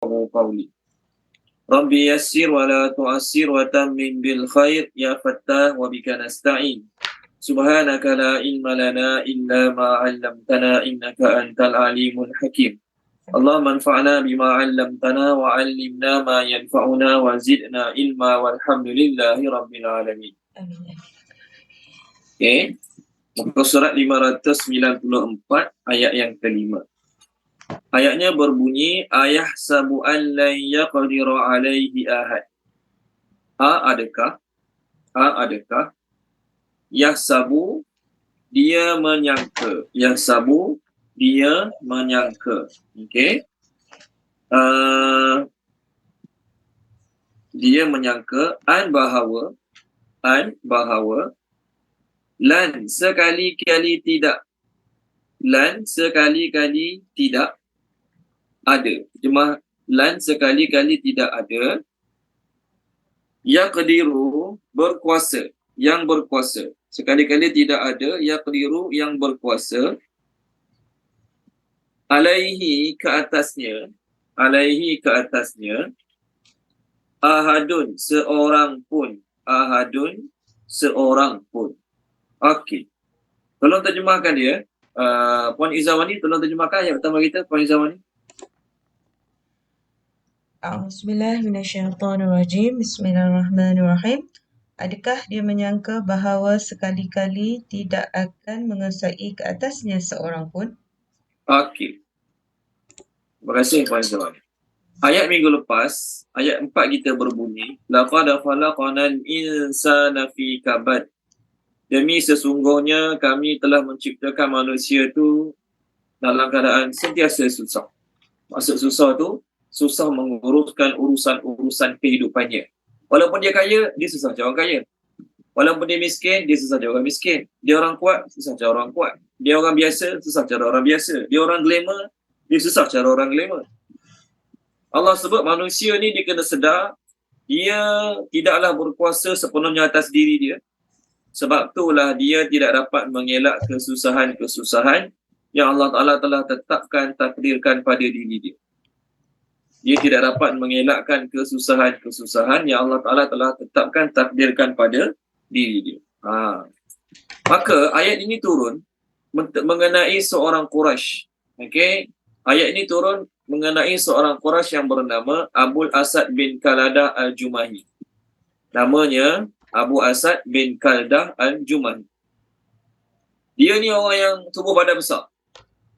قولي ربي يسر ولا تعسر وتمم بالخير يا فتاح وبك نستعين سبحانك لا علم لنا إلا ما علمتنا إنك أنت العليم الحكيم اللهم انفعنا بما علمتنا وعلمنا ما ينفعنا وزدنا علما والحمد لله رب العالمين. Okay. Muka surat 594 ayat yang kelima. Ayatnya berbunyi ayah sabu an lan yaqdira alaihi ahad. Adakah yahsabu dia menyangka, yahsabu dia menyangka. Okey. Dia menyangka bahawa lan sekali-kali tidak, lan sekali-kali tidak ada. Terjemah lan sekali-kali tidak ada. Yaqdiru berkuasa, yang berkuasa. Sekali-kali tidak ada yaqdiru yang berkuasa. Alaihi ke atasnya, alaihi ke atasnya. Ahadun seorang pun, ahadun seorang pun. Okey. Tolong terjemahkan dia. Puan Izawani, tolong terjemahkan ayat pertama kita, Puan Izawani. Bismillahirrahmanirrahim. Bismillahirrahmanirrahim. Adakah dia menyangka bahawa sekali-kali tidak akan menguasai ke atasnya seorang pun? Okey. Terima kasih Puan Izawani. Ayat minggu lepas, ayat 4 kita berbunyi laqad khalaqnal insana fi kabad. Demi sesungguhnya kami telah menciptakan manusia tu dalam keadaan sentiasa susah. Maksud susah tu, susah menguruskan urusan-urusan kehidupannya. Walaupun dia kaya, dia susah macam orang kaya. Walaupun dia miskin, dia susah macam orang miskin. Dia orang kuat, susah macam orang kuat. Dia orang biasa, susah macam orang biasa. Dia orang glamour, dia susah macam orang glamour. Allah sebut manusia ni dia kena sedar, dia tidaklah berkuasa sepenuhnya atas diri dia. Sebab itulah dia tidak dapat mengelak kesusahan-kesusahan yang Allah Ta'ala telah tetapkan, takdirkan pada diri dia. Dia tidak dapat mengelakkan kesusahan-kesusahan yang Allah Ta'ala telah tetapkan, takdirkan pada diri dia. Maka ayat ini turun mengenai seorang Quraisy. Okey, ayat ini turun mengenai seorang Quraisy yang bernama Abu Asad bin Qaladah al-Jumahi. Namanya Abu Asad bin Qaladah al-Jumahi. Dia ni orang yang tubuh badan besar.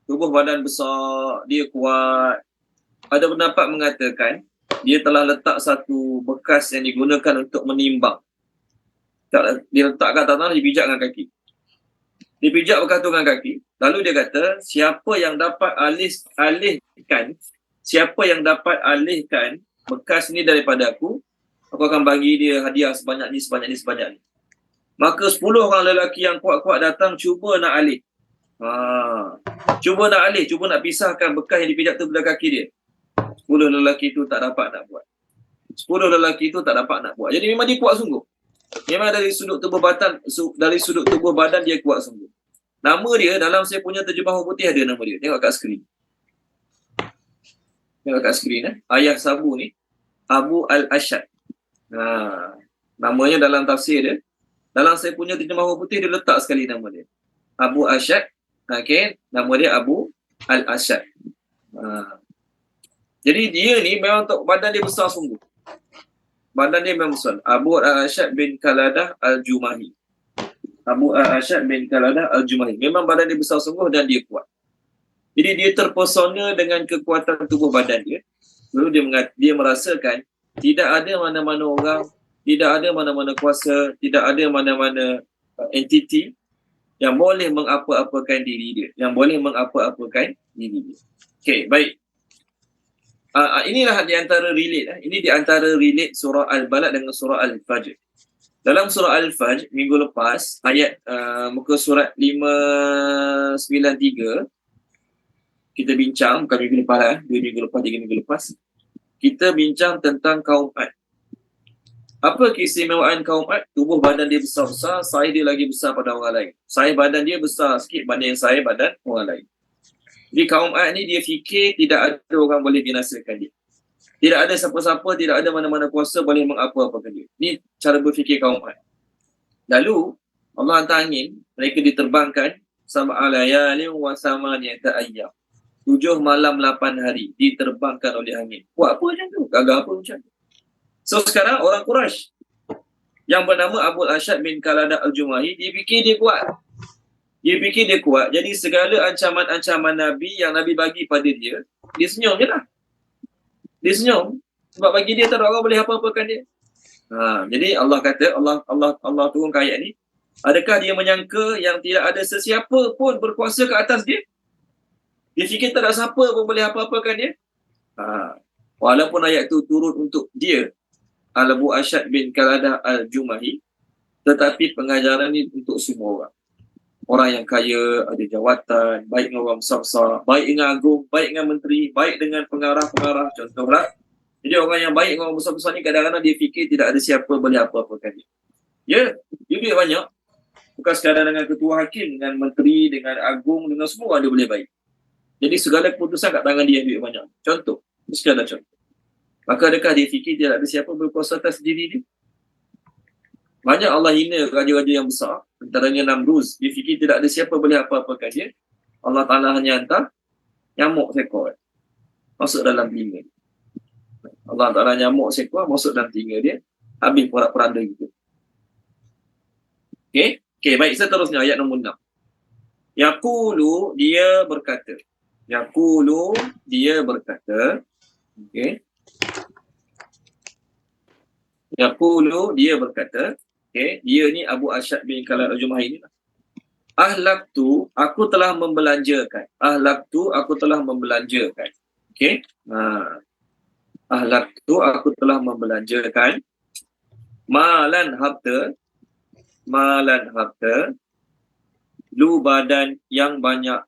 Tubuh badan besar, dia kuat. Ada pendapat mengatakan dia telah letak satu bekas yang digunakan untuk menimbang. Dia letak kat tanah, dia pijak dengan kaki. Dia pijak bekas tu dengan kaki. Lalu dia kata, siapa yang dapat alihkan bekas ni daripada aku akan bagi dia hadiah sebanyak ni. Maka 10 orang lelaki yang kuat-kuat datang cuba nak alih. Cuba nak pisahkan bekas yang dipijak tu pada kaki dia. 10 lelaki tu tak dapat nak buat. Jadi memang dia kuat sungguh. Memang dari sudut tubuh badan dia kuat sungguh. Nama dia dalam saya punya terjemah putih ada nama dia. Tengok kat skrin. Ayah sabu ni Abu al-Ashad. Namanya dalam tafsir dia. Dalam saya punya terjemah putih dia letak sekali nama dia. Abu Ashad. Okey, nama dia Abu al-Ashad. Jadi dia ni memang badan dia besar sungguh. Badan dia memang besar. Abu al-Ashad bin Qaladah al-Jumahi. Memang badan dia besar sungguh dan dia kuat. Jadi dia terpesona dengan kekuatan tubuh badan dia. Lalu dia merasakan tidak ada mana-mana orang, tidak ada mana-mana kuasa, tidak ada mana-mana entiti yang boleh mengapa-apakan diri dia. Okey, baik. Inilah di antara relate. Ini di antara relate surah Al-Balad dengan surah Al-Fajr. Dalam surah Al-Fajr minggu lepas ayat muka surat 593 kita bincang, bukan minggu lepas 2 minggu lepas, 3 minggu lepas. Kita bincang tentang kaum Ad. Apa keistimewaan kaum Ad? Tubuh badan dia besar-besar, saiz dia lagi besar pada orang lain. Saiz badan dia besar sikit banding saiz badan orang lain. Jadi kaum Ad ni dia fikir tidak ada orang boleh binasakan dia. Tidak ada siapa-siapa, tidak ada mana-mana kuasa boleh mengapa-apakan dia. Ini cara berfikir kaum Ad. Lalu Allah hantar angin, mereka diterbangkan sama alayalin wa samaniyata ayyam. 7 malam 8 hari diterbangkan oleh angin. Buat apa macam tu? Gagal apa macam tu? So sekarang orang Quraisy yang bernama Abu Asyad bin Kalada Al-Jumahi, dia fikir dia kuat. Dia fikir dia kuat. Jadi segala ancaman-ancaman Nabi yang Nabi bagi pada dia, dia senyum je lah. Dia senyum. Sebab bagi dia tak ada orang boleh apa-apakan dia. Jadi Allah kata, Allah turunkan ayat ni, adakah dia menyangka yang tidak ada sesiapa pun berkuasa ke atas dia? Dia fikir tak ada siapa pun boleh apa-apakan dia? Walaupun ayat tu turun untuk dia, Abu Asyad bin Kalada Al-Jumahi, tetapi pengajaran ni untuk semua orang. Orang yang kaya, ada jawatan, baik dengan orang besar-besar, baik dengan agung, baik dengan menteri, baik dengan pengarah-pengarah, contohlah. Jadi orang yang baik dengan orang besar-besar ni kadang-kadang dia fikir tidak ada siapa boleh apa-apakan dia. Ya, dia duit banyak. Bukan sekadar dengan ketua hakim, dengan menteri, dengan agung, dengan semua dia boleh baik. Jadi segala keputusan kat tangan dia duit banyak. Contoh, sekadar contoh. Maka adakah dia fikir tidak ada siapa berkuasa atas diri dia? Banyak Allah hina raja-raja yang besar, antaranya Namruz. Dia fikir tidak ada siapa boleh apa-apakan dia. Allah Ta'ala hanya hantar nyamuk seekor masuk dalam telinga. Allah Ta'ala nyamuk seekor masuk dalam telinga dia, habis porak-poranda gitu. Okey, baik, seterusnya ayat nombor 6. Yaqulu, dia berkata. Yaqulu, dia berkata. Okey. Yaqulu, dia berkata. Okey, dia ni Abu Asyad bin Kalad Al-Jumahi ni. Ahlaktu, aku telah membelanjakan. Ahlaktu, aku telah membelanjakan. Okey. Ahlaktu, aku telah membelanjakan malan harta, lu badan yang banyak.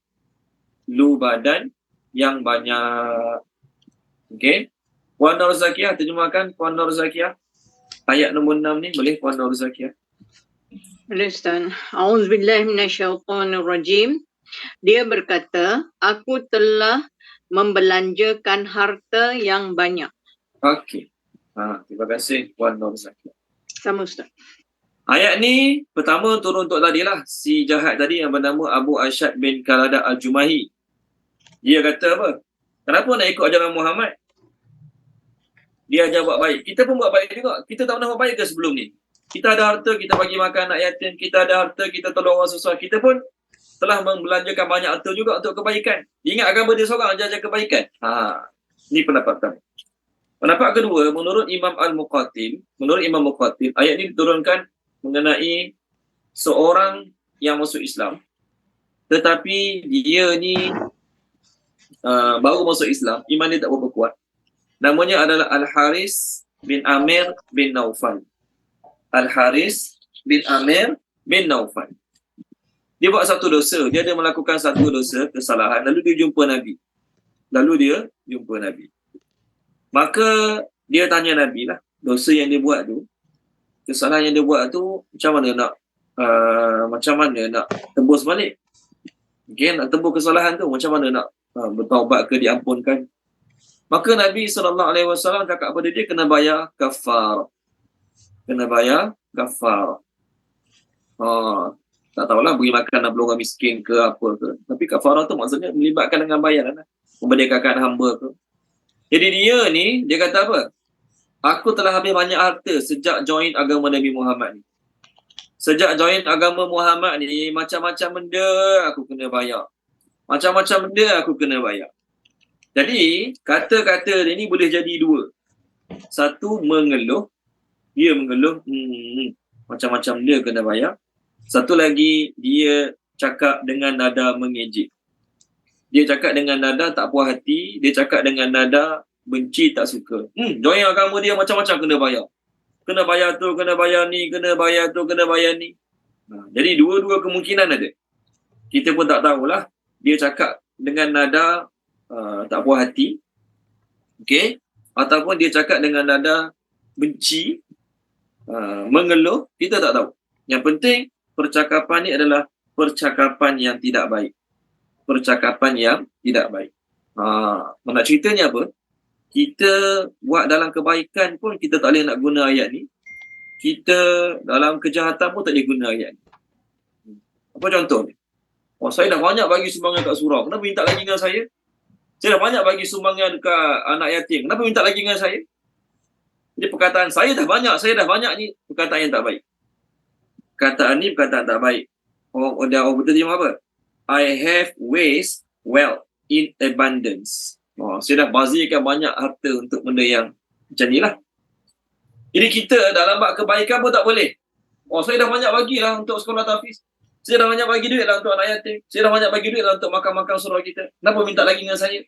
Okey. Puan Nur Zakiyah, terjemahkan Puan Nur Zakiyah. Ayat nombor 6 ni boleh Puan Nur Zakiyah? Boleh Ustaz. A'udzubillahi minasyaitonirrajim. Dia berkata, aku telah membelanjakan harta yang banyak. Okey. Terima kasih Puan Nur Zakiyah. Sama Ustaz. Ayat ni pertama turun untuk tadilah si jahat tadi yang bernama Abu Asyad bin Kalada Al-Jumahi. Dia kata apa? Kenapa nak ikut ajaran Muhammad? Dia ajar buat baik. Kita pun buat baik juga. Kita tak pernah buat baik ke sebelum ni? Kita ada harta, kita bagi makan anak yatim. Kita ada harta, kita tolong orang susah. Kita pun telah membelanjakan banyak harta juga untuk kebaikan. Ingat agama dia seorang ajar kebaikan. Ini pendapat pertama. Pendapat kedua, menurut Imam Al-Muqatil, ayat ini diturunkan mengenai seorang yang masuk Islam. Tetapi dia ni baru masuk Islam, iman dia tak berapa kuat. Namanya adalah Al-Haris bin Amir bin Naufal. Al-Haris bin Amir bin Naufal. Dia buat satu dosa. Dia ada melakukan satu dosa, kesalahan. Lalu dia jumpa Nabi. Maka dia tanya Nabi lah, dosa yang dia buat tu, kesalahan yang dia buat tu, macam mana nak tebus balik? Okay, nak tebus kesalahan tu, macam mana nak bertaubat ke diampunkan? Maka Nabi SAW cakap pada dia, kena bayar kafar. Tak tahulah beri makan 60 orang miskin ke apa ke. Tapi kafarah tu maksudnya melibatkan dengan bayaran lah. Memerdekakan hamba ke. Jadi dia ni, dia kata apa? Aku telah habis banyak harta sejak join agama Nabi Muhammad ni. Sejak join agama Muhammad ni, macam-macam benda aku kena bayar. Jadi, kata-kata dia ni boleh jadi dua. Satu, mengeluh. Dia mengeluh, macam-macam dia kena bayar. Satu lagi, dia cakap dengan nada mengejek. Dia cakap dengan nada tak puas hati. Dia cakap dengan nada benci, tak suka. Join agama dia macam-macam kena bayar. Kena bayar tu, kena bayar ni, kena bayar tu, kena bayar ni. Jadi dua-dua kemungkinan ada. Kita pun tak tahulah. Dia cakap dengan nada tak puas hati. Okey. Ataupun dia cakap dengan nada benci, mengeluh. Kita tak tahu. Yang penting, percakapan ni adalah percakapan yang tidak baik. Mana ceritanya apa? Kita buat dalam kebaikan pun kita tak boleh nak guna ayat ni. Kita dalam kejahatan pun tak boleh guna ayat ni. Apa contoh ni? Oh, saya dah banyak bagi sumbangan kat surau. Kenapa minta lagi dengan saya? Saya dah banyak bagi sumbangan dekat anak yatim. Kenapa minta lagi dengan saya? Jadi perkataan saya dah banyak ni perkataan yang tak baik. Perkataan ni perkataan tak baik. Orang betul dia apa? I have waste wealth in abundance. Saya dah bazirkan banyak harta untuk benda yang macam ni lah. Jadi kita dalam bab kebaikan pun tak boleh. Saya dah banyak bagilah untuk sekolah tahfiz. Saya dah banyak bagi duit lah untuk anak yatim. Saya dah banyak bagi duit lah untuk makan-makan surau kita. Kenapa minta lagi dengan saya?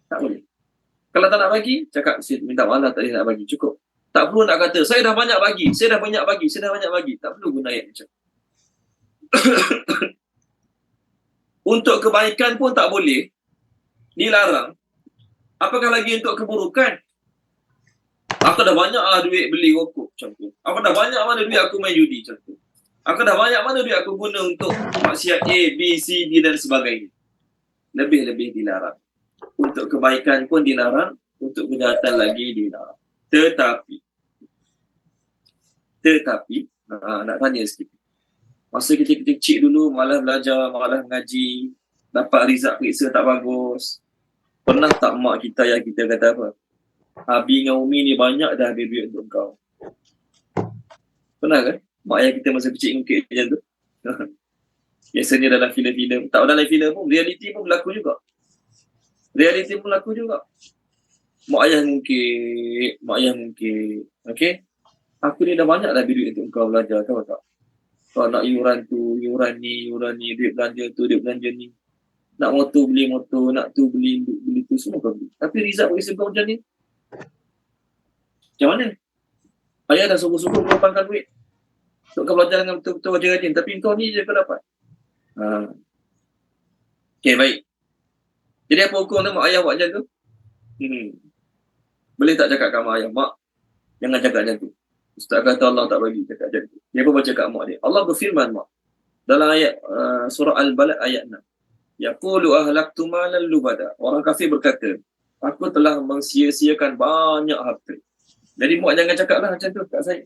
Tak boleh. Kalau tak nak bagi, cakap saya minta maaf tak boleh nak bagi. Cukup. Tak perlu nak kata, saya dah banyak bagi. Saya dah banyak bagi. Tak perlu guna ayat macam. Untuk kebaikan pun tak boleh. Dilarang. Apakah lagi untuk keburukan? Aku dah banyak lah duit beli rokok macam tu. Aku dah banyak mana duit aku main judi macam tu. Aku dah banyak mana duit aku guna untuk maksiat A, B, C, D dan sebagainya. Lebih-lebih dilarang. Untuk kebaikan pun dilarang. Untuk kejahatan lagi dilarang. Tetapi nak tanya sikit. Masa kita kecil dulu malah belajar, malah mengaji, dapat result periksa tak bagus. Pernah tak mak kita yang kita kata apa? Abi dengan Umi ni banyak dah habis duit untuk kau. Pernah kan? Mak ayah kita masa kecil ngungkit macam tu. Biasanya dalam filem-filem. Tak dalam filem pun, realiti pun berlaku juga. Mak ayah ngungkit. Okay? Aku ni dah banyak dah duit untuk kau belajar. Tahu tak? Kau nak yuran tu, yuran ni, duit belanja tu, duit belanja ni. Nak motor, beli motor. Nak tu, beli tu. Semua kau beli. Tapi result periksa kau macam ni. Macam mana? Ayah dah sungguh-sungguh meluangkan duit untuk kau belajar dengan betul-betul rajin-rajin. Tapi kau ni je kau dapat. Okay, baik. Jadi apa hukum tu mak ayah buat macam tu? Boleh tak cakap kat mak ayah? Mak, jangan cakap macam tu. Ustaz kata Allah tak bagi cakap macam tu. Dia pun baca kat mak dia. Allah berfirman mak. Dalam ayat surah Al-Balad ayat 6. Yaqulu ahlaktu malan lubada. Orang kafir berkata, aku telah mensia-siakan banyak harta. Jadi mak jangan cakaplah macam tu kat saya.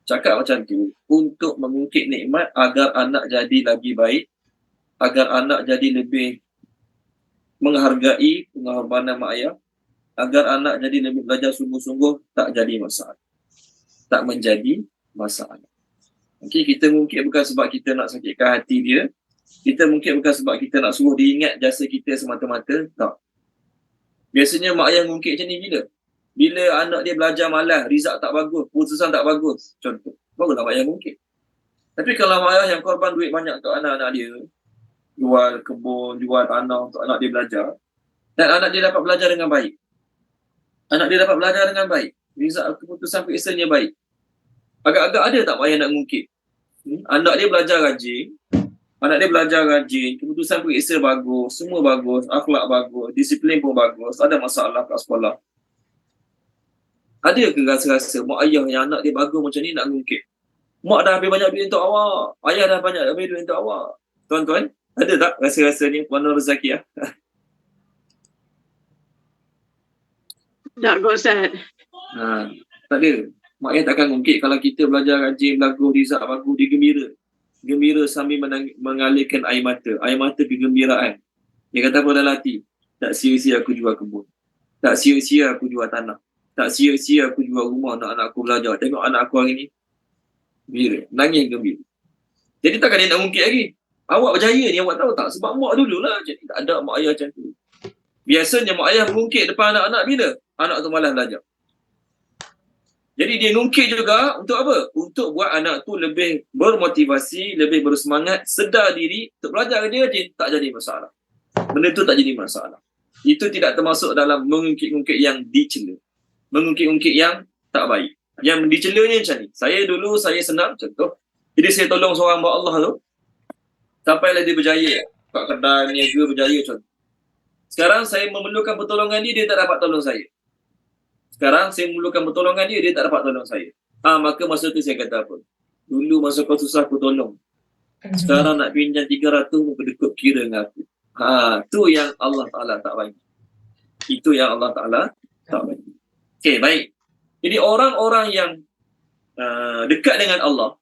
Cakap macam tu untuk mengungkit nikmat agar anak jadi lagi baik, agar anak jadi lebih menghargai pengorbanan mak ayah, agar anak jadi lebih belajar sungguh-sungguh, tak jadi masalah. Tak menjadi masalah. Okay, kita mungkin bukan sebab kita nak sakitkan hati dia, kita mungkin bukan sebab kita nak suruh dia ingat jasa kita semata-mata, tak. Biasanya mak ayah mungkin macam ni bila anak dia belajar malas, result tak bagus, keputusan tak bagus, contoh, barulah mak ayah mungkin. Tapi kalau mak ayah yang korban duit banyak untuk anak-anak dia, jual kebun, jual tanah untuk anak dia belajar, dan anak dia dapat belajar dengan baik, result keputusan periksanya baik, agak-agak ada tak mak ayah nak mungkin? Anak dia belajar rajin, keputusan periksa bagus, semua bagus, akhlak bagus, disiplin pun bagus, ada masalah kat sekolah. Ada ke rasa-rasa mak ayah yang anak dia bagus macam ni nak ngungkit? Mak dah habis banyak duit untuk awak, ayah dah banyak habis duit untuk awak. Tuan-tuan, ada tak rasa-rasa ni? Puan Nur Zakiah? Tak kok Ustaz. Tak ada. Mak ayah takkan ngungkit kalau kita belajar rajin, bagus, result bagus, dia gembira. Gembira sambil mengalirkan air mata kegembiraan. Dia kata apa dalam hati? Tak sia-sia aku jual kebun. Tak sia-sia aku jual tanah. Tak sia-sia aku jual rumah nak anak aku belajar. Tengok anak aku hari ni. Gembira. Nangis gembira. Jadi takkan dia nak mungkit lagi. Awak berjaya ni, awak tahu tak? Sebab mak dululah. Jadi tak ada mak ayah macam tu. Biasanya mak ayah mungkit depan anak-anak bila? Anak tu malas belajar. Jadi dia ngungkit juga untuk apa? Untuk buat anak tu lebih bermotivasi, lebih bersemangat, sedar diri untuk belajar dia tak jadi masalah. Benda tu tak jadi masalah. Itu tidak termasuk dalam mengungkit-ungkit yang dicela. Mengungkit-ungkit yang tak baik. Yang dicelanya macam ni. Saya senang contoh. Jadi saya tolong seorang buat Allah tu. Sampailah dia berjaya. Kat kedai niaga berjaya contoh. Sekarang saya memerlukan pertolongan dia tak dapat tolong saya. Tak dapat tolong saya. Maka masa tu saya kata apa? Dulu masa kau susah aku tolong. Sekarang nak pinjam 300 muka dekut kira dengan aku. Tu yang Allah Ta'ala tak bagi. Itu yang Allah Ta'ala tak bagi. Okey, baik. Jadi orang-orang yang dekat dengan Allah,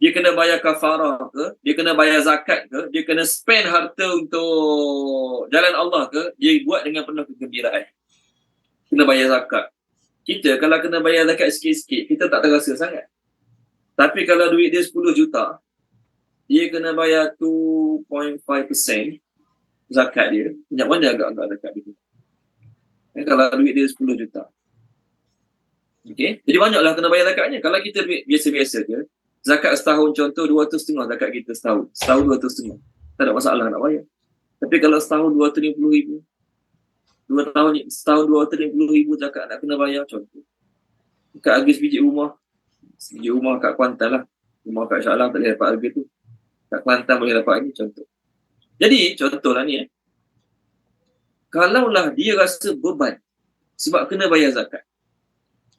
dia kena bayar kafarah ke, dia kena bayar zakat ke, dia kena spend harta untuk jalan Allah ke, dia buat dengan penuh kegembiraan. Kena bayar zakat. Kita kalau kena bayar zakat sikit-sikit, kita tak terasa sangat. Tapi kalau duit dia 10 juta, dia kena bayar 2.5% zakat dia. Banyak mana agak-agak zakat dia? Kalau duit dia 10 juta. Okay? Jadi banyaklah kena bayar zakatnya. Kalau kita duit biasa-biasa je, zakat setahun contoh 200.5 zakat kita setahun. Setahun 200.5. Tak ada masalah nak bayar. Tapi kalau setahun 250,000, 2 tahun setahun 250,000 zakat nak kena bayar contoh. Kat habis biji rumah kat Kuantan lah. Rumah kat Shah Alam tak boleh dapat harga tu. Kat Kuantan boleh dapat ni contoh. Jadi contohlah ni kalaulah dia rasa beban sebab kena bayar zakat.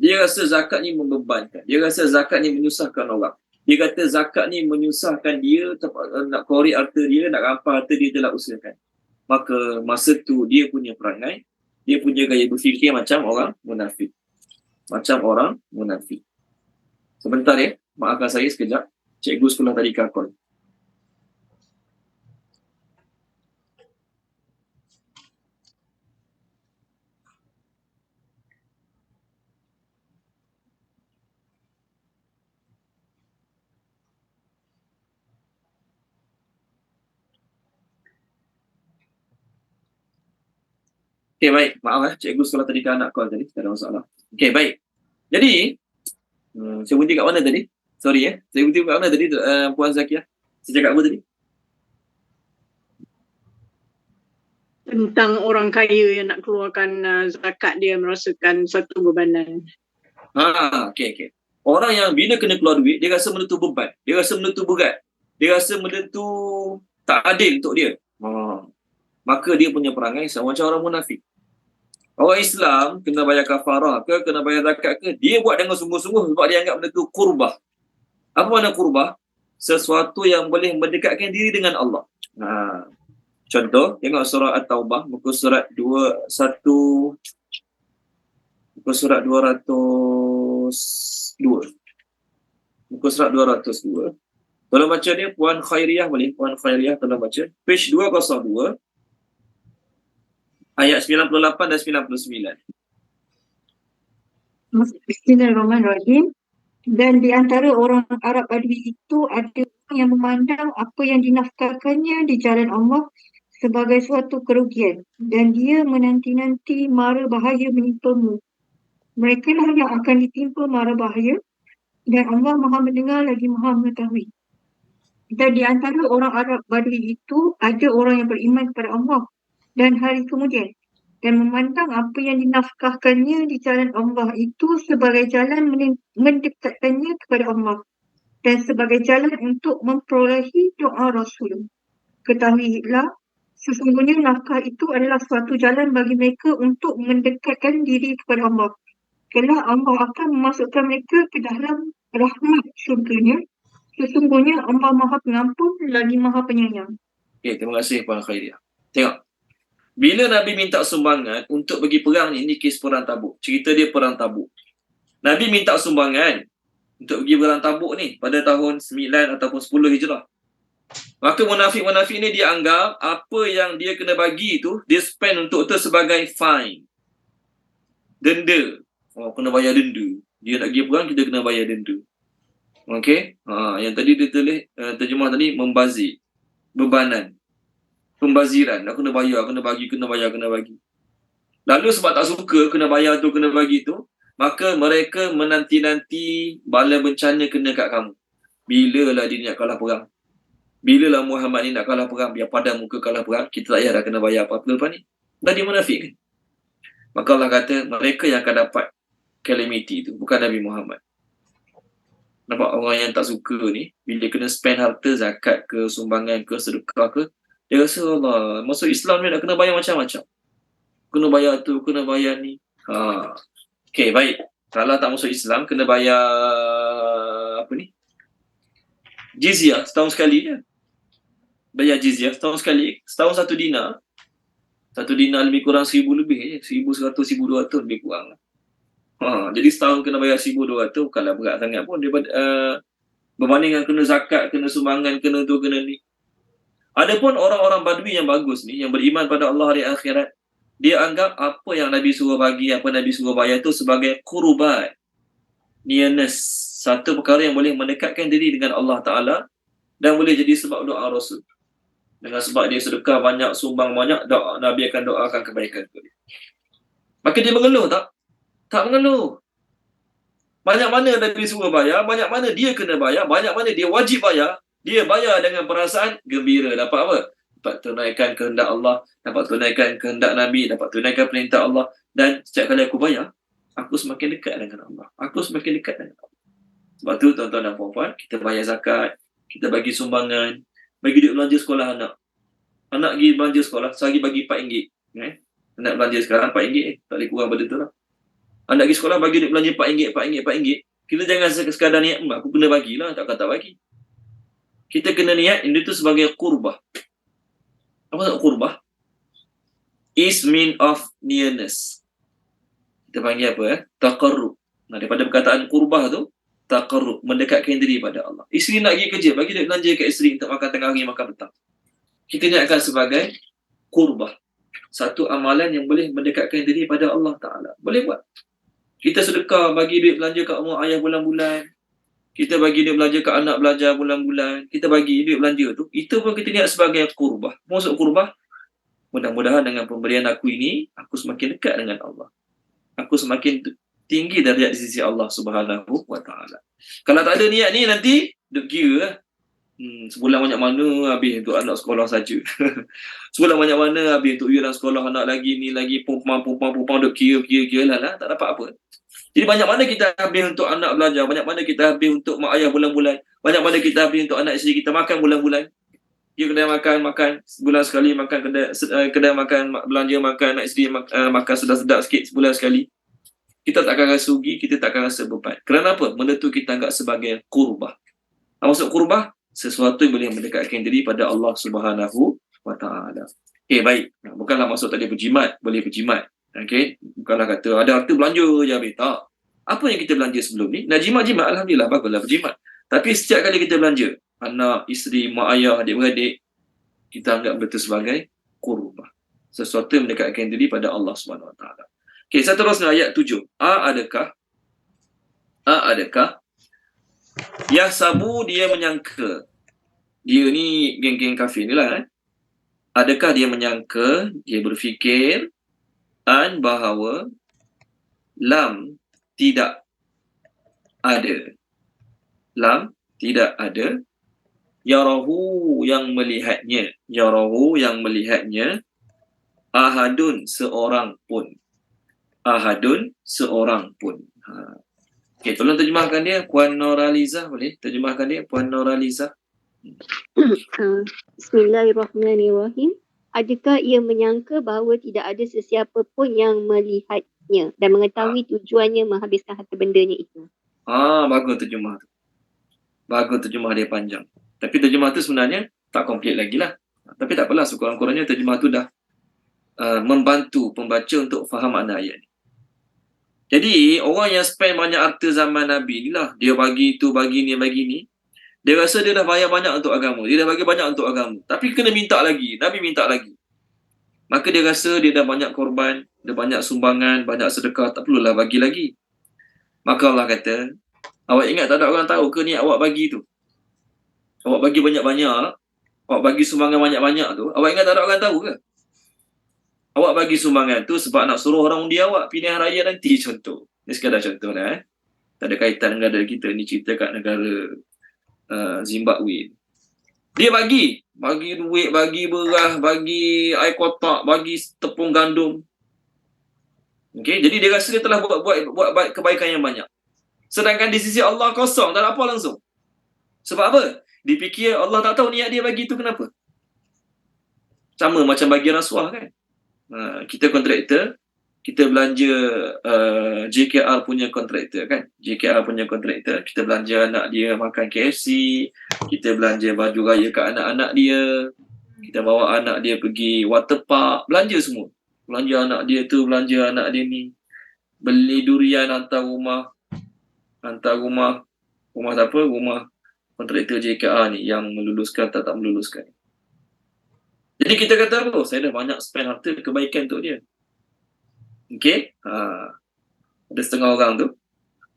Dia rasa zakat ni membebankan. Dia rasa zakat ni menyusahkan orang. Dia kata zakat ni menyusahkan dia, nak korek harta dia, nak rampas harta dia, telah usahakan. Maka masa tu dia punya perangai, dia punya gaya berfikir macam orang munafik. Macam orang munafik. Sebentar ya, maafkan saya sekejap. Cikgu sekolah tadi call. Okey, baik. Maaf cikgu sekolah tadi nak call tadi. Tak ada masalah. Okey, baik. Jadi, saya berhenti kat mana tadi? Sorry ya. Saya berhenti kat mana tadi, Puan Zakiah? Saya cakap apa tadi? Tentang orang kaya yang nak keluarkan zakat, dia merasakan satu bebanan. Okey. Orang yang bila kena keluar duit, dia rasa benda tu beban. Dia rasa benda tu berat. Dia rasa benda tu tak adil untuk dia. Maka dia punya perangai sama macam orang munafik. Orang Islam kena bayar kafarah ke, kena bayar zakat ke, dia buat dengan sungguh-sungguh sebab dia anggap benda tu qurbah. Apa makna qurbah? Sesuatu yang boleh mendekatkan diri dengan Allah. Contoh, tengok surah At-Taubah, muka surat 202. Muka surat 202. Tolong baca dia, Puan Khairiyah boleh? Puan Khairiyah tolong baca. Page 202. Ayat 98 dan 99. Bismillahirrahmanirrahim. Dan di antara orang Arab Badui itu ada orang yang memandang apa yang dinafkahkannya di jalan Allah sebagai suatu kerugian, dan dia menanti-nanti mara bahaya menimpamu. Mereka lah yang akan ditimpa mara bahaya, dan Allah Maha mendengar lagi Maha mengetahui. Dan di antara orang Arab Badui itu ada orang yang beriman kepada Allah dan hari kemudian, dan memandang apa yang dinafkahkannya di jalan Allah itu sebagai jalan mendekatkannya kepada Allah dan sebagai jalan untuk memperolehi doa Rasul. Ketahuilah, sesungguhnya nafkah itu adalah suatu jalan bagi mereka untuk mendekatkan diri kepada Allah. Kelak Allah akan memasukkan mereka ke dalam rahmat syurganya. Sesungguhnya Allah Maha Pengampun lagi Maha Penyayang. Okay, terima kasih Puan Khairiyah. Tengok. Bila Nabi minta sumbangan untuk pergi perang ni kes perang Tabuk. Cerita dia perang Tabuk. Nabi minta sumbangan untuk pergi perang Tabuk ni pada tahun 9 ataupun 10 Hijrah. Maka munafik-munafik ni dia anggap apa yang dia kena bagi tu, dia spend untuk tu sebagai fine. Denda. Kena bayar denda. Dia nak pergi perang, kita kena bayar denda. Okey? Yang tadi dia tulis, terjemah tadi, membazir. Bebanan. Pembaziran, nak kena bayar, kena bagi. Lalu sebab tak suka kena bayar tu, kena bagi tu, maka mereka menanti-nanti bala bencana kena kat kamu. Bilalah dia nak kalah perang. Bilalah Muhammad ni nak kalah perang, biar padam muka kalah perang, kita tak payah dah kena bayar apa-apa lepas ni. Tadi munafik kan? Maka Allah kata, mereka yang akan dapat calamity tu, bukan Nabi Muhammad. Nampak orang yang tak suka ni, bila kena spend harta, zakat ke, sumbangan ke, sedekah ke, dia rasa Allah, masuk Islam ni nak kena bayar macam-macam. Kena bayar tu, kena bayar ni. Okey, baik. Kalau tak masuk Islam, kena bayar apa ni? Jizyah, setahun sekali je. Bayar jizyah, setahun sekali. Setahun 1 dinar. Satu dinar lebih kurang 1,000 lebih je. 1,100, 1,200 lebih kurang. Jadi setahun kena bayar 1,200, bukanlah berat sangat pun daripada berbanding dengan kena zakat, kena sumbangan, kena tu, kena ni. Adapun orang-orang Badui yang bagus ni, yang beriman pada Allah hari akhirat, dia anggap apa yang Nabi suruh bagi, apa Nabi suruh bayar tu sebagai qurbat, nearness, satu perkara yang boleh mendekatkan diri dengan Allah Ta'ala dan boleh jadi sebab doa Rasul. Dengan sebab dia sedekah banyak, sumbang banyak, doa, Nabi akan doakan kebaikan tu. Maka dia mengeluh tak? Tak mengeluh. Banyak mana Nabi suruh bayar, banyak mana dia kena bayar, banyak mana dia wajib bayar, dia bayar dengan perasaan gembira. Dapat apa? Dapat tunaikan kehendak Allah, dapat tunaikan kehendak Nabi, dapat tunaikan perintah Allah. Dan setiap kali aku bayar, aku semakin dekat dengan Allah. Aku semakin dekat dengan Allah. Sebab tu tuan-tuan dan puan-puan, kita bayar zakat, kita bagi sumbangan, bagi duit belanja sekolah anak. Anak pergi belanja sekolah, sehari bagi RM4. Anak belanja sekarang RM4, tak boleh kurang pada tu lah. Anak pergi sekolah bagi duit belanja RM4. Kita jangan sekadar niat, aku kena bagilah, takkan tak bagi. Kita kena niat, ini tu sebagai qurbah. Apa maksud qurbah? Is mean of nearness. Kita panggil apa? Taqarrub. Daripada perkataan qurbah tu, taqarrub, mendekatkan diri pada Allah. Isteri nak pergi kerja, bagi duit belanja kat isteri untuk makan tengah hari, makan petang. Kita niatkan sebagai qurbah. Satu amalan yang boleh mendekatkan diri pada Allah Ta'ala. Boleh buat. Kita sedekah, bagi duit belanja kat rumah ayah bulan-bulan. Kita bagi duit belanja kat anak belajar bulan-bulan. Kita bagi duit belanja tu. Itu pun kita niat sebagai qurbah. Maksud qurbah, mudah-mudahan dengan pemberian aku ini, aku semakin dekat dengan Allah. Aku semakin tinggi darjat di sisi Allah Subhanahu wa Ta'ala. Kalau tak ada niat ni, nanti duk kira lah. Sebulan banyak mana habis untuk anak sekolah saja. Sebulan banyak mana habis untuk yuran sekolah anak lagi, ni lagi, pumpang duk kira lah, tak dapat apa. Jadi banyak mana kita habis untuk anak belajar, banyak mana kita habis untuk mak ayah bulan-bulan, banyak mana kita habis untuk anak isteri kita makan bulan-bulan. Dia kedai makan sebulan sekali, makan kedai makan, belanja makan, anak isteri makan sedap-sedap sikit sebulan sekali. Kita takkan rasa rugi, kita takkan rasa beban. Kerana apa? Benda tu kita anggap sebagai qurbah. Maksud qurbah, sesuatu yang boleh mendekatkan diri pada Allah Subhanahu wa Ta'ala. Baik. Bukanlah maksud tadi berjimat, boleh berjimat. Bukanlah kata ada harta belanja je habis. Tak. Apa yang kita belanja sebelum ni? Nak jimat-jimat, alhamdulillah, baguslah berjimat. Tapi setiap kali kita belanja, anak, isteri, mak ayah, adik-beradik, kita anggap betul sebagai qurbah. Sesuatu yang mendekatkan diri pada Allah Subhanahu wa Ta'ala. Seterusnya ayat 7. Adakah Yahsabu, dia menyangka. Dia ni geng-geng kafir ni lah. Adakah dia menyangka, dia berfikir, bahawa lam tidak ada. Lam tidak ada. Yarahu, yang melihatnya. Yarahu, yang melihatnya. Ahadun, seorang pun. Ahadun, seorang pun. Tolong terjemahkan dia, Puan Noraliza, boleh? Terjemahkan dia, Puan Noraliza. Bismillahirrahmanirrahim. Adakah ia menyangka bahawa tidak ada sesiapa pun yang melihatnya dan mengetahui tujuannya menghabiskan harta bendanya itu? Bagus terjemah tu. Bagus terjemah dia panjang. Tapi terjemah tu sebenarnya tak komplit lagi lah. Tapi tak apalah, sekurang-kurangnya terjemah tu dah membantu pembaca untuk faham makna ayat ni. Jadi, orang yang spend banyak harta zaman Nabi ni lah, dia bagi tu, bagi ni, dia rasa dia dah bayar banyak untuk agama. Dia dah bagi banyak untuk agama. Tapi kena minta lagi. Nabi minta lagi. Maka dia rasa dia dah banyak korban, dia banyak sumbangan, banyak sedekah, tak perlulah bagi lagi. Maka Allah kata, awak ingat tak ada orang tahu ke ni awak bagi tu? Awak bagi banyak-banyak, awak bagi sumbangan banyak-banyak tu, awak ingat tak ada orang tahu ke? Awak bagi sumbangan tu sebab nak suruh orang undi awak pilihan raya nanti, contoh. Ini sekadar contoh lah. Tak ada kaitan dengan negara kita. Ni cerita kat negara Zimbabwe. Dia bagi duit, bagi beras, bagi air kotak, bagi tepung gandum. Jadi dia rasa dia telah buat kebaikan yang banyak. Sedangkan di sisi Allah kosong, tak ada apa langsung. Sebab apa? Dipikir Allah tak tahu niat dia bagi tu kenapa. Sama macam bagi rasuah kan. Kita kontraktor, kita belanja JKR punya kontraktor kan. JKR punya kontraktor, kita belanja anak dia makan KFC, kita belanja baju raya kat anak-anak dia. Kita bawa anak dia pergi water park, belanja semua. Belanja anak dia tu, belanja anak dia ni. Beli durian hantar rumah siapa? Rumah kontraktor JKA ni yang meluluskan tak meluluskan. Jadi kita kata apa? Saya dah banyak spend harta kebaikan untuk dia. Okey? Ada setengah orang tu,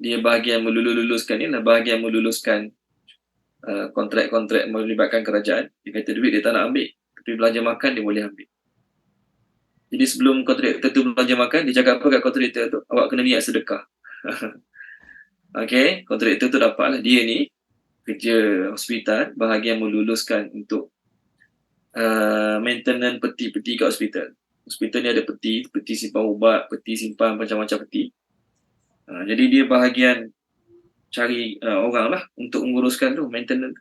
dia bahagian meluluskan ni, bahagian meluluskan kontrak-kontrak melibatkan kerajaan. Dia kata duit dia tak nak ambil, tapi belanja makan dia boleh ambil. Jadi sebelum kontraktor tu belanja makan, dia cakap apa kat kontraktor tu? Awak kena niat sedekah. Okey, kontraktor tu dapatlah dia ni kerja hospital, bahagian meluluskan untuk maintenance peti-peti kat hospital. Hospital ni ada peti simpan ubat, peti simpan macam-macam peti. Jadi dia bahagian cari orang lah untuk menguruskan tu, maintenance.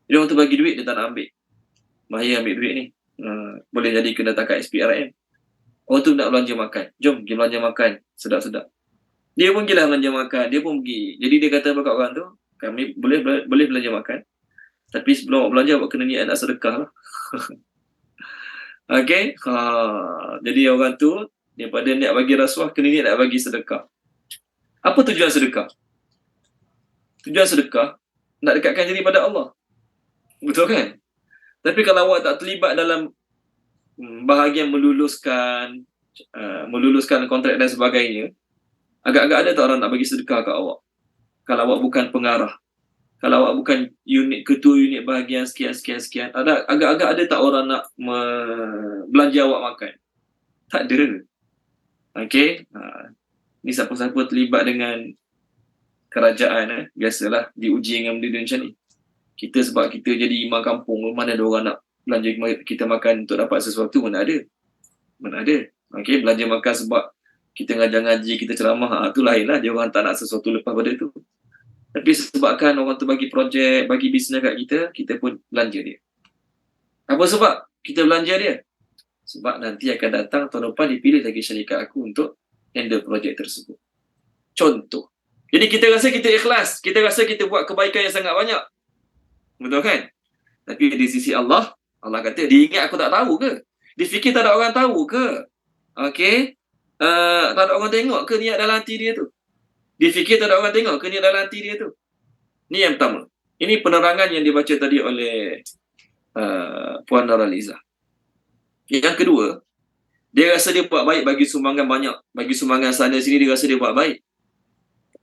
Jadi orang tu bagi duit, dia tak nak ambil. Bahaya ambil duit ni. Boleh jadi kena tangkap SPRM. Orang tu nak belanja makan. Jom pergi belanja makan. Sedap-sedap. Dia pun pergilah belanja makan. Dia pun pergi. Jadi dia kata kat orang tu, kami boleh belanja makan. Tapi sebelum awak belanja, awak kena niat nak sedekah lah. Okay. Jadi orang tu, daripada niat bagi rasuah, kena niat nak bagi sedekah. Apa tujuan sedekah? Tujuan sedekah, nak dekatkan diri pada Allah. Betul kan? Tapi kalau awak tak terlibat dalam bahagian meluluskan kontrak dan sebagainya, agak-agak ada tak orang nak bagi sedekah kat awak? Kalau awak bukan pengarah, kalau awak bukan ketua unit bahagian sekian, agak-agak ada tak orang nak belanja awak makan? Tak ada. Okay. Ni siapa-siapa terlibat dengan kerajaan, biasalah diuji dengan benda macam ni. Kita sebab kita jadi imam kampung, mana ada orang nak belanja kita makan untuk dapat sesuatu, mana ada. Okay, belanja makan sebab kita ngajar-ngaji, kita ceramah, tu lain lah. Dia orang tak nak sesuatu lepas pada tu. Tapi sebabkan orang tu bagi projek, bagi bisnes kat kita pun belanja dia. Apa sebab kita belanja dia? Sebab nanti akan datang tahun depan dipilih lagi syarikat aku untuk handle projek tersebut. Contoh. Jadi kita rasa kita ikhlas, kita rasa kita buat kebaikan yang sangat banyak. Betul kan? Tapi di sisi Allah, Allah kata, dia ingat aku tak tahu ke? Dia fikir tak ada orang tahu ke? Okay? Tak ada orang tengok ke niat dalam hati dia tu? Dia fikir tak ada orang tengok ke niat dalam hati dia tu? Ni yang pertama. Ini penerangan yang dibaca tadi oleh Puan Noraliza. Yang kedua, dia rasa dia buat baik, bagi sumbangan banyak, bagi sumbangan sana sini, dia rasa dia buat baik.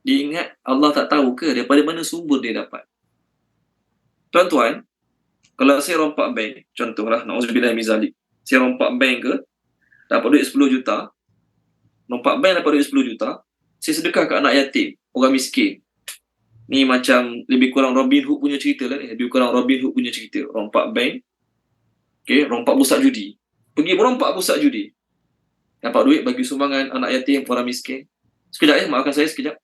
Dia ingat Allah tak tahu ke daripada mana sumber dia dapat? Tuan-tuan, kalau saya rompak bank, contohlah, na'udzubillah min zalik, saya rompak bank ke, dapat duit 10 juta, rompak bank dapat duit 10 juta, saya sedekah ke anak yatim, orang miskin. Ni macam lebih kurang Robin Hood punya cerita lah ni, lebih kurang Robin Hood punya cerita. Rompak bank, okay, rompak pusat judi. Pergi merompak pusat judi. Dapat duit bagi sumbangan anak yatim, orang miskin. Sekejap maafkan saya sekejap.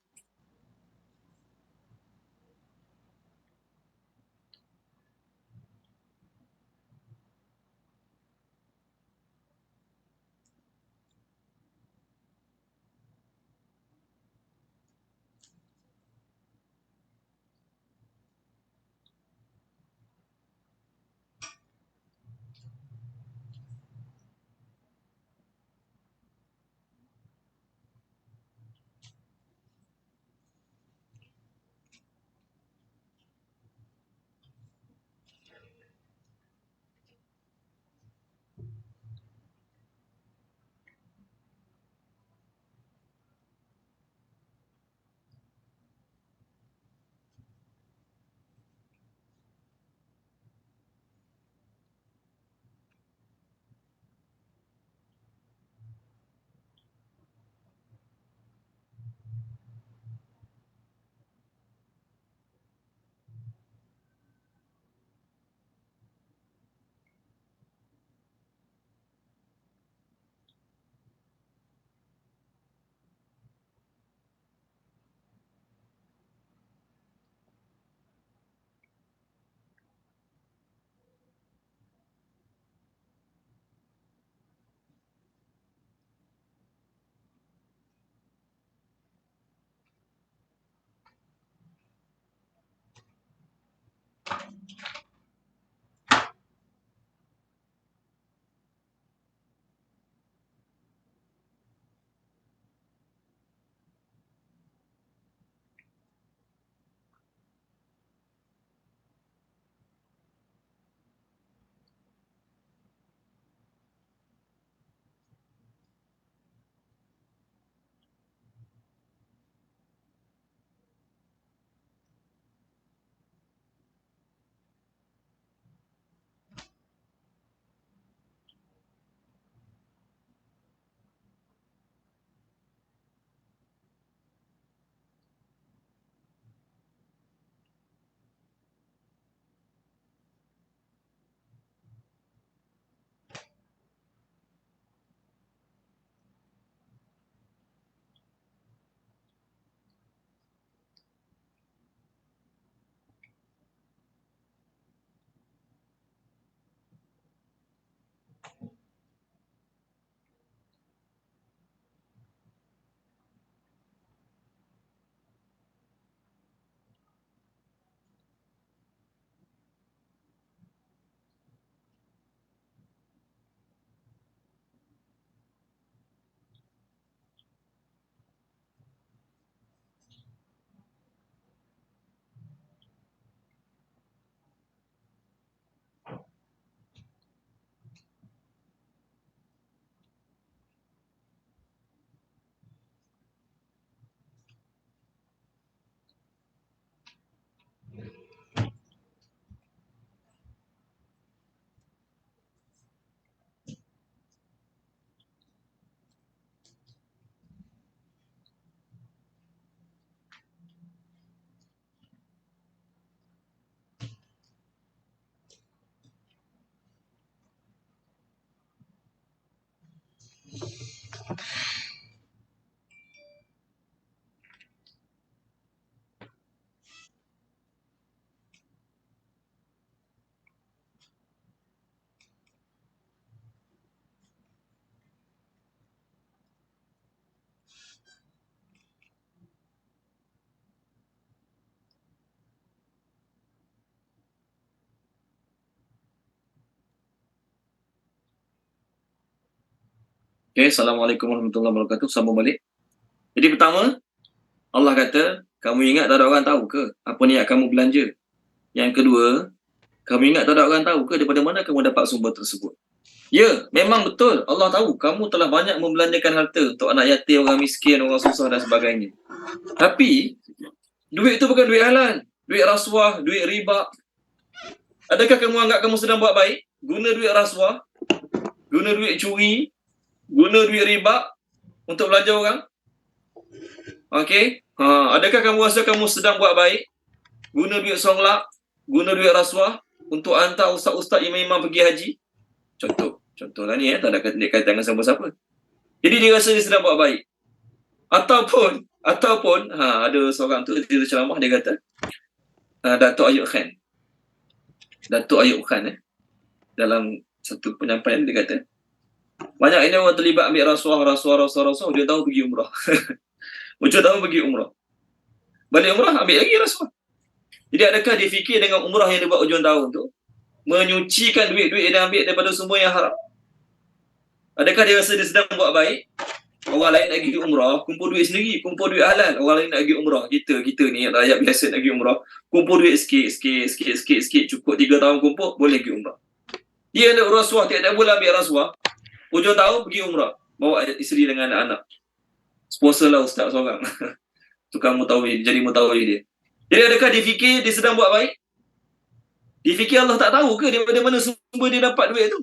Okay, Assalamualaikum warahmatullahi wabarakatuh. Sambung balik. Jadi pertama, Allah kata, kamu ingat tak ada orang tahu ke apa niat kamu belanja? Yang kedua, kamu ingat tak ada orang tahu ke daripada mana kamu dapat sumber tersebut? Ya, memang betul. Allah tahu kamu telah banyak membelanjakan harta untuk anak yatim, orang miskin, orang susah dan sebagainya. Tapi, duit itu bukan duit halal. Duit rasuah, duit riba. Adakah kamu anggap kamu sedang buat baik? Guna duit rasuah, guna duit curi, guna duit riba untuk belanja orang? Okey? Adakah kamu rasa kamu sedang buat baik? Guna duit songlak, guna duit rasuah untuk hantar ustaz-ustaz imam-imam pergi haji? Contohlah ni tak ada kaitan dengan siapa-siapa. Jadi dia rasa dia sedang buat baik. Ataupun ada seorang tu dia ceramah, dia kata Datuk Ayub Khan dalam satu penyampaian dia kata banyak ini orang terlibat ambil rasuah, dia tahu pergi umrah. Hujung tahun pergi umrah. Balik umrah ambil lagi rasuah. Jadi adakah dia fikir dengan umrah yang dia buat hujung tahun tu menyucikan duit-duit yang dia ambil daripada sumber yang haram? Adakah dia rasa dia sedang buat baik? Orang lain nak pergi umrah, kumpul duit sendiri, kumpul duit halal. Orang lain nak pergi umrah. Kita ni rakyat biasa nak pergi umrah, kumpul duit sikit, cukup 3 tahun kumpul, boleh pergi umrah. Dia nak rasuah, tiap-tiap bulan ambil rasuah, hujung tahun pergi umrah, bawa isteri dengan anak-anak. Sponsor lah ustaz seorang. Tukang mutawif, jadi mutawif dia. Jadi adakah dia fikir dia sedang buat baik? Dia fikir Allah tak tahu ke daripada mana sumber dia dapat duit tu?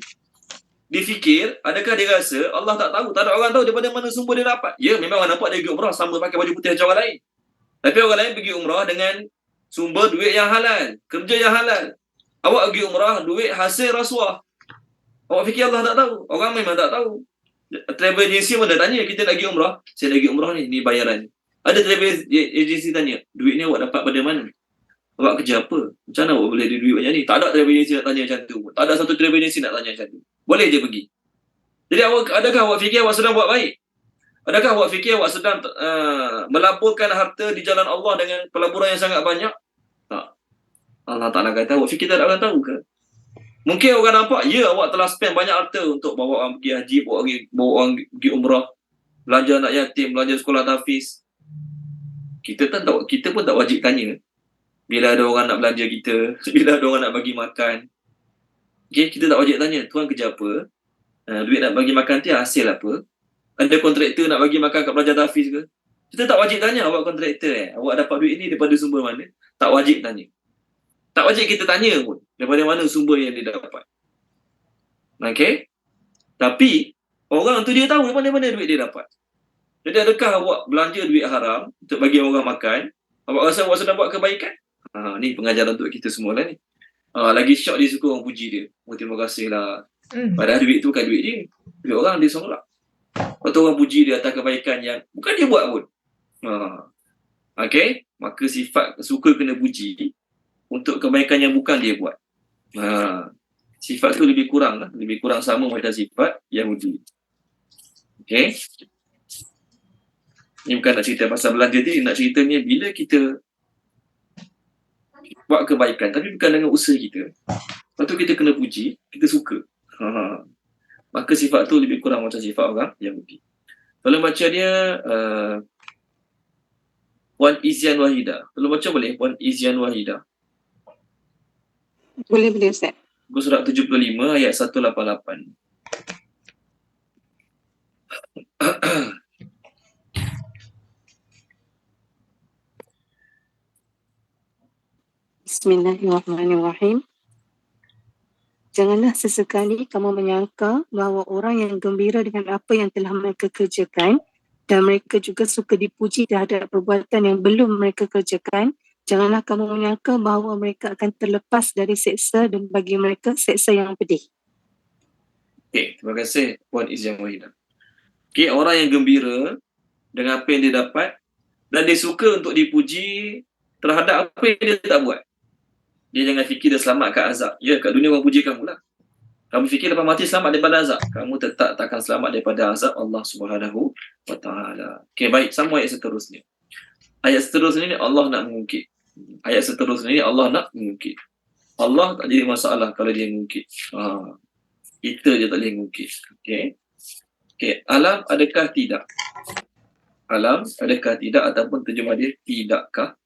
Dia fikir, adakah dia rasa Allah tak tahu? Tak ada orang tahu daripada mana sumber dia dapat. Ya, memang orang nampak dia pergi umrah sama pakai baju putih macam orang lain. Tapi orang lain pergi umrah dengan sumber duit yang halal, kerja yang halal. Awak pergi umrah, duit hasil rasuah. Awak fikir Allah tak tahu? Orang memang tak tahu. Travel agency mana tanya, kita nak pergi umrah, saya nak pergi umrah ni bayaran. Ada travel agency tanya, duit ni awak dapat pada mana? Awak kerja apa? Macam mana awak boleh ada duit macam ni? Tak ada travel agency nak tanya macam tu. Tak ada satu travel agency nak tanya macam tu. Boleh je pergi. Jadi adakah awak fikir awak sedang buat baik? Adakah awak fikir awak sedang melaburkan harta di jalan Allah dengan pelaburan yang sangat banyak? Tak. Allah Ta'ala kata, awak fikir tak ada orang tahu ke? Mungkin orang nampak, ya awak telah spend banyak harta untuk bawa orang pergi haji, bawa orang pergi umrah, belanja anak yatim, belanja sekolah tahfiz. Kita pun tak wajib tanya bila ada orang nak belanja kita, bila ada orang nak bagi makan. Okay, kita tak wajib tanya, tuan kerja apa? Duit nak bagi makan tu hasil apa? Ada kontraktor nak bagi makan kat pelajar tahfiz ke? Kita tak wajib tanya, awak kontraktor awak dapat duit ni daripada sumber mana? Tak wajib tanya. Tak wajib kita tanya pun daripada mana sumber yang dia dapat. Okay? Tapi orang tu dia tahu daripada mana duit dia dapat. Jadi adakah awak belanja duit haram untuk bagi orang makan? Awak rasa awak sedang buat kebaikan? Ni pengajaran untuk kita semua lah ni. Lagi syok dia suka orang puji dia. Oh, terima kasih lah. Padahal duit tu bukan duit dia. Duit orang dia songlak. Lepas tu orang puji dia atas kebaikan yang bukan dia buat pun. Okay? Maka sifat suka kena puji untuk kebaikan yang bukan dia buat. Sifat tu lebih kurang lah. Lebih kurang sama macam sifat Yahudi. Okay? Ni bukan nak cerita pasal belanja ni. Nak ceritanya bila kita buat kebaikan tapi bukan dengan usaha kita. Lepas tu kita kena puji, kita suka. Maka sifat tu lebih kurang macam sifat orang Yahudi. Kalau baca dia Wan Izyan Wahida. Kalau baca boleh Wan Izyan Wahida. Boleh Ustaz. Muka surat 75 ayat 188. Bismillahirrahmanirrahim. Janganlah sesekali kamu menyangka bahawa orang yang gembira dengan apa yang telah mereka kerjakan dan mereka juga suka dipuji terhadap perbuatan yang belum mereka kerjakan, janganlah kamu menyangka bahawa mereka akan terlepas dari seksa dan bagi mereka seksa yang pedih. Okay, terima kasih Puan Izyan Wahidah. Okay, orang yang gembira dengan apa yang dia dapat dan dia suka untuk dipuji terhadap apa yang dia tak buat. Dia jangan fikir dia selamat kat azab. Ya, kat dunia orang puji kamu lah. Kamu fikir lepas mati selamat daripada azab. Kamu tetap takkan selamat daripada azab Allah Subhanahu wa Ta'ala. Okay, baik. Sama ayat seterusnya. Ayat seterusnya ni Allah nak mengungkit. Ayat seterusnya ni Allah nak mengungkit. Allah tak jadi masalah kalau dia mengungkit. Kita je tak boleh mengungkit. Okay. Okey, alam adakah tidak? Alam adakah tidak ataupun terjemah dia tidakkah?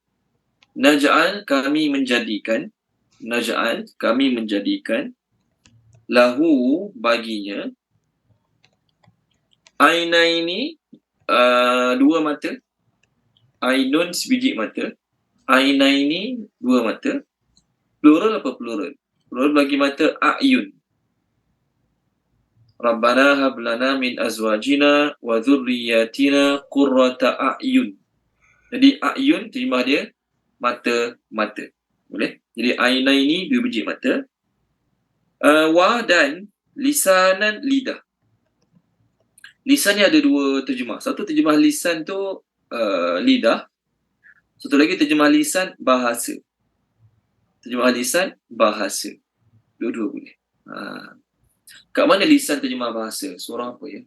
Naj'al kami menjadikan, naj'al kami menjadikan, lahu baginya, ainaini dua mata, ainun sebiji mata, ainaini dua mata, plural apa plural? Plural bagi mata a'yun. Rabbana hab lana min azwajina wa dhurriyyatina qurrata a'yun. Jadi a'yun terjemah dia mata-mata. Boleh? Jadi ainaini dua biji mata. Wa dan lisanan lidah. Lisan ni ada dua terjemah. Satu terjemah lisan tu lidah. Satu lagi terjemah lisan bahasa. Terjemah lisan bahasa. Dua-dua boleh. Kat mana lisan terjemah bahasa? Surah apa ya?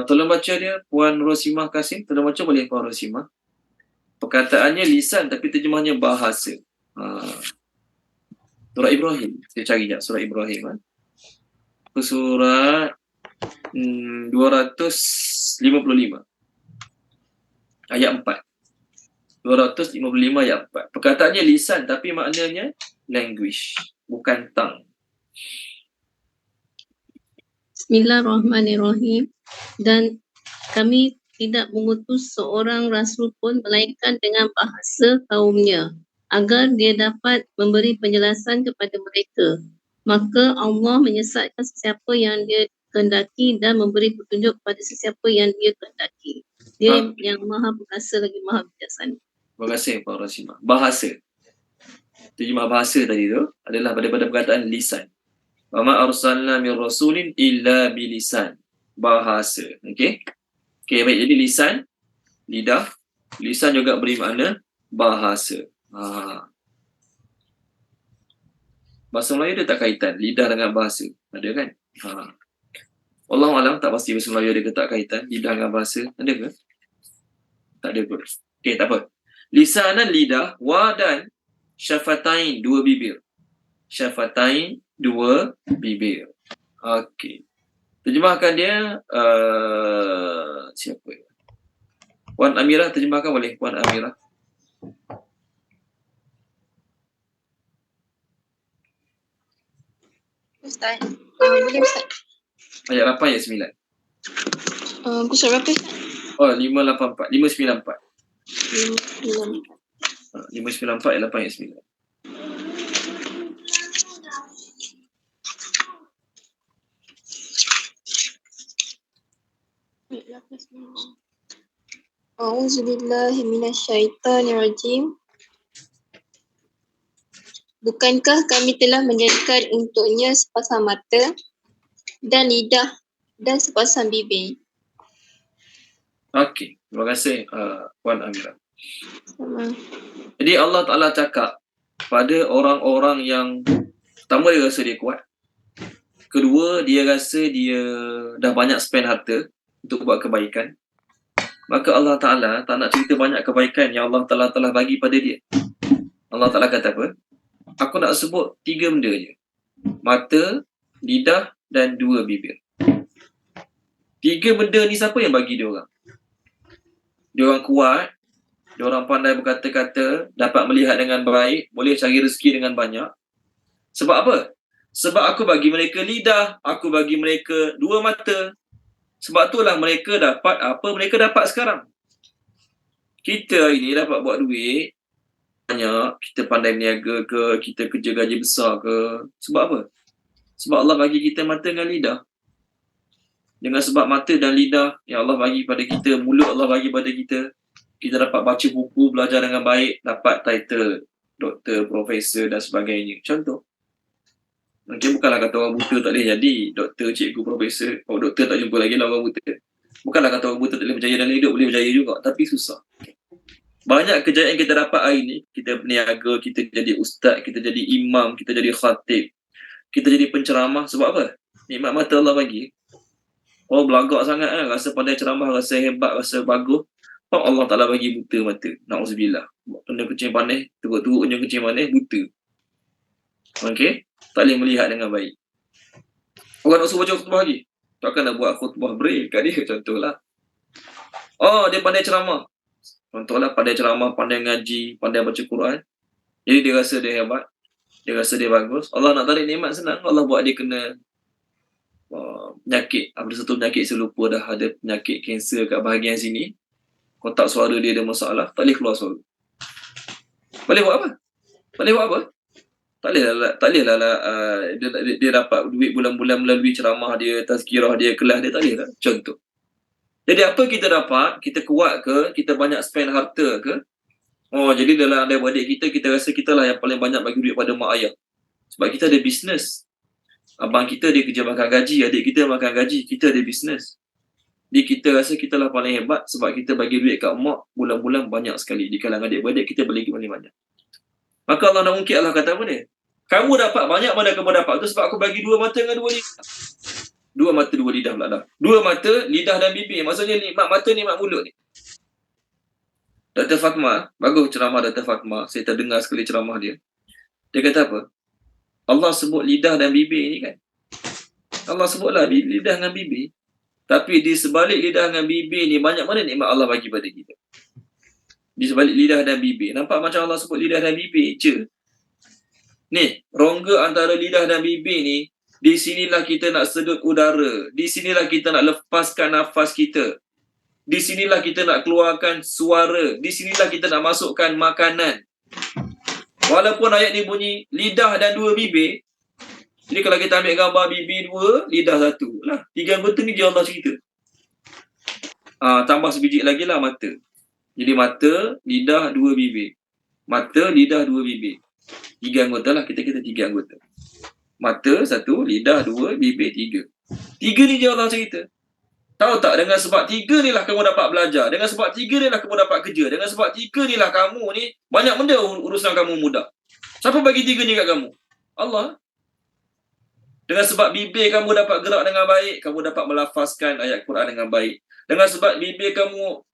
Tolong baca dia Puan Rosimah Kasim. Tolong baca boleh Puan Rosimah. Perkataannya lisan tapi terjemahnya bahasa. Surah Ibrahim. Saya cari sekejap surah Ibrahim. Surah 255 ayat 4. 255 ayat 4. Perkataannya lisan tapi maknanya language, bukan tongue. Bismillahirrahmanirrahim. Dan kami tidak mengutus seorang rasul pun melainkan dengan bahasa kaumnya agar dia dapat memberi penjelasan kepada mereka. Maka Allah menyesatkan sesiapa yang dia kehendaki dan memberi petunjuk kepada sesiapa yang dia kehendaki. Dia yang maha perkasa lagi maha bijaksana. Terima kasih Pak Rasimah. Bahasa. Terjemah bahasa tadi tu adalah pada perkataan lisan. Wa ma arsalna min rasulin illa bilisan. Bahasa. Okey. Okey, baik. Jadi lisan, lidah. Lisan juga beri makna bahasa. Bahasa Melayu dia tak kaitan lidah dengan bahasa. Ada kan? Wallahualam, tak pasti bahasa Melayu ada ke tak kaitan lidah dengan bahasa. Ada ke? Tak ada pun. Okey, tak apa. Lisanan lidah, wa dan syafatain dua bibir. Syafatain dua bibir. Okey. Terjemahkan dia siapa ya? Puan Amirah terjemahkan boleh Puan Amirah. Ustaz, boleh Ustaz? Ayat 8 ayat 9. Pusat berapa Ustaz? Oh, 594. 594. 594. 594 ayat 8 ayat 9. A'udzubillahi minasyaitonirrajim. Bukankah kami telah menjadikan untuknya sepasang mata dan lidah dan sepasang bibir? Okey, terima kasih Puan Amirah. Sama. Jadi Allah Ta'ala cakap pada orang-orang yang pertama dia rasa dia kuat. Kedua, dia rasa dia dah banyak spend harta untuk buat kebaikan. Maka Allah Ta'ala tak nak cerita banyak kebaikan yang Allah Ta'ala telah bagi pada dia. Allah Ta'ala kata apa? Aku nak sebut 3 benda je. Mata, lidah dan 2 bibir. 3 benda ni siapa yang bagi dia orang? Dia orang kuat, dia orang pandai berkata-kata, dapat melihat dengan baik, boleh cari rezeki dengan banyak. Sebab apa? Sebab aku bagi mereka lidah, aku bagi mereka 2 mata. Sebab itulah mereka dapat apa mereka dapat sekarang. Kita hari ni dapat buat duit banyak, kita pandai berniaga ke, kita kerja gaji besar ke. Sebab apa? Sebab Allah bagi kita mata dengan lidah. Dengan sebab mata dan lidah yang Allah bagi pada kita, mulut Allah bagi pada kita, kita dapat baca buku, belajar dengan baik, dapat title doktor, profesor dan sebagainya. Contoh. Mungkin bukanlah kata orang buta tak boleh jadi doktor, cikgu, profesor. Oh, doktor tak jumpa lagi lah orang buta. Bukanlah kata orang buta tak boleh berjaya dalam hidup, boleh berjaya juga. Tapi susah. Banyak kejayaan kita dapat hari ni, kita berniaga, kita jadi ustaz, kita jadi imam, kita jadi khatib, kita jadi penceramah. Sebab apa? Nikmat mata Allah bagi. Orang belagak sangat kan, rasa pandai ceramah, rasa hebat, rasa bagus. Allah Ta'ala bagi buta mata. Na'udzubillah. Kena kencing panas, teruk-teruknya kencing panas, buta. Okey? Tak boleh melihat dengan baik. Orang nak suruh baca khutbah lagi. Takkan nak buat khutbah braille kat dia, contohlah. Oh, dia pandai ceramah. Contohlah, pandai ceramah, pandai ngaji, pandai baca Quran. Jadi dia rasa dia hebat. Dia rasa dia bagus. Allah nak tarik nikmat senang. Allah buat dia kena penyakit. Ada satu penyakit saya lupa dah. Ada penyakit kanser kat bahagian sini. Kotak suara dia ada masalah. Tak boleh keluar suara. Boleh buat apa? Boleh buat apa? Tak boleh lah dia dapat duit bulan-bulan melalui ceramah dia, tazkirah dia, kelas dia. Tak boleh lah. Contoh. Jadi apa kita dapat? Kita kuat ke? Kita banyak spend harta ke? Oh, jadi dalam adik-adik kita rasa kita lah yang paling banyak bagi duit pada mak ayah. Sebab kita ada bisnes. Abang kita dia kerja makan gaji, adik kita makan gaji, kita ada bisnes. Jadi kita rasa kita lah paling hebat sebab kita bagi duit kat mak bulan-bulan banyak sekali. Di kalangan adik-adik kita boleh paling banyak. Maka Allah nak ungkit, Allah kata apa dia? Kamu dapat banyak mana kamu dapat tu sebab aku bagi 2 mata dengan 2 lidah. 2 mata 2 lidah pula dah. 2 mata, lidah dan bibir. Maksudnya nikmat mata, nikmat mulut ni. Dr. Fatma, bagus ceramah Dr. Fatma. Saya terdengar sekali ceramah dia. Dia kata apa? Allah sebut lidah dan bibir ni kan. Allah sebutlah lidah dengan bibir. Tapi di sebalik lidah dengan bibir ni, banyak mana nikmat Allah bagi pada kita. Di sebalik lidah dan bibir. Nampak macam Allah sebut lidah dan bibir je. Ni, rongga antara lidah dan bibir ni, di sinilah kita nak sedut udara. Di sinilah kita nak lepaskan nafas kita. Di sinilah kita nak keluarkan suara. Di sinilah kita nak masukkan makanan. Walaupun ayat ni bunyi lidah dan 2 bibir. Jadi kalau kita ambil gambar bibir 2, lidah 1 lah. 3 anggota ni dia Allah cerita. Tambah sebiji lagi lah mata. Jadi mata, lidah, 2 bibir. Mata, lidah, 2 bibir. 3 anggota lah. Kita 3 anggota. Mata 1, lidah 2, bibir 3. 3 ni dia Allah cerita. Tahu tak, dengan sebab 3 ni lah kamu dapat belajar. Dengan sebab 3 ni lah kamu dapat kerja. Dengan sebab 3 ni lah kamu ni banyak benda urusan kamu mudah. Siapa bagi 3 ni kat kamu? Allah. Dengan sebab bibir kamu dapat gerak dengan baik, kamu dapat melafazkan ayat Quran dengan baik. Dengan sebab bibir kamu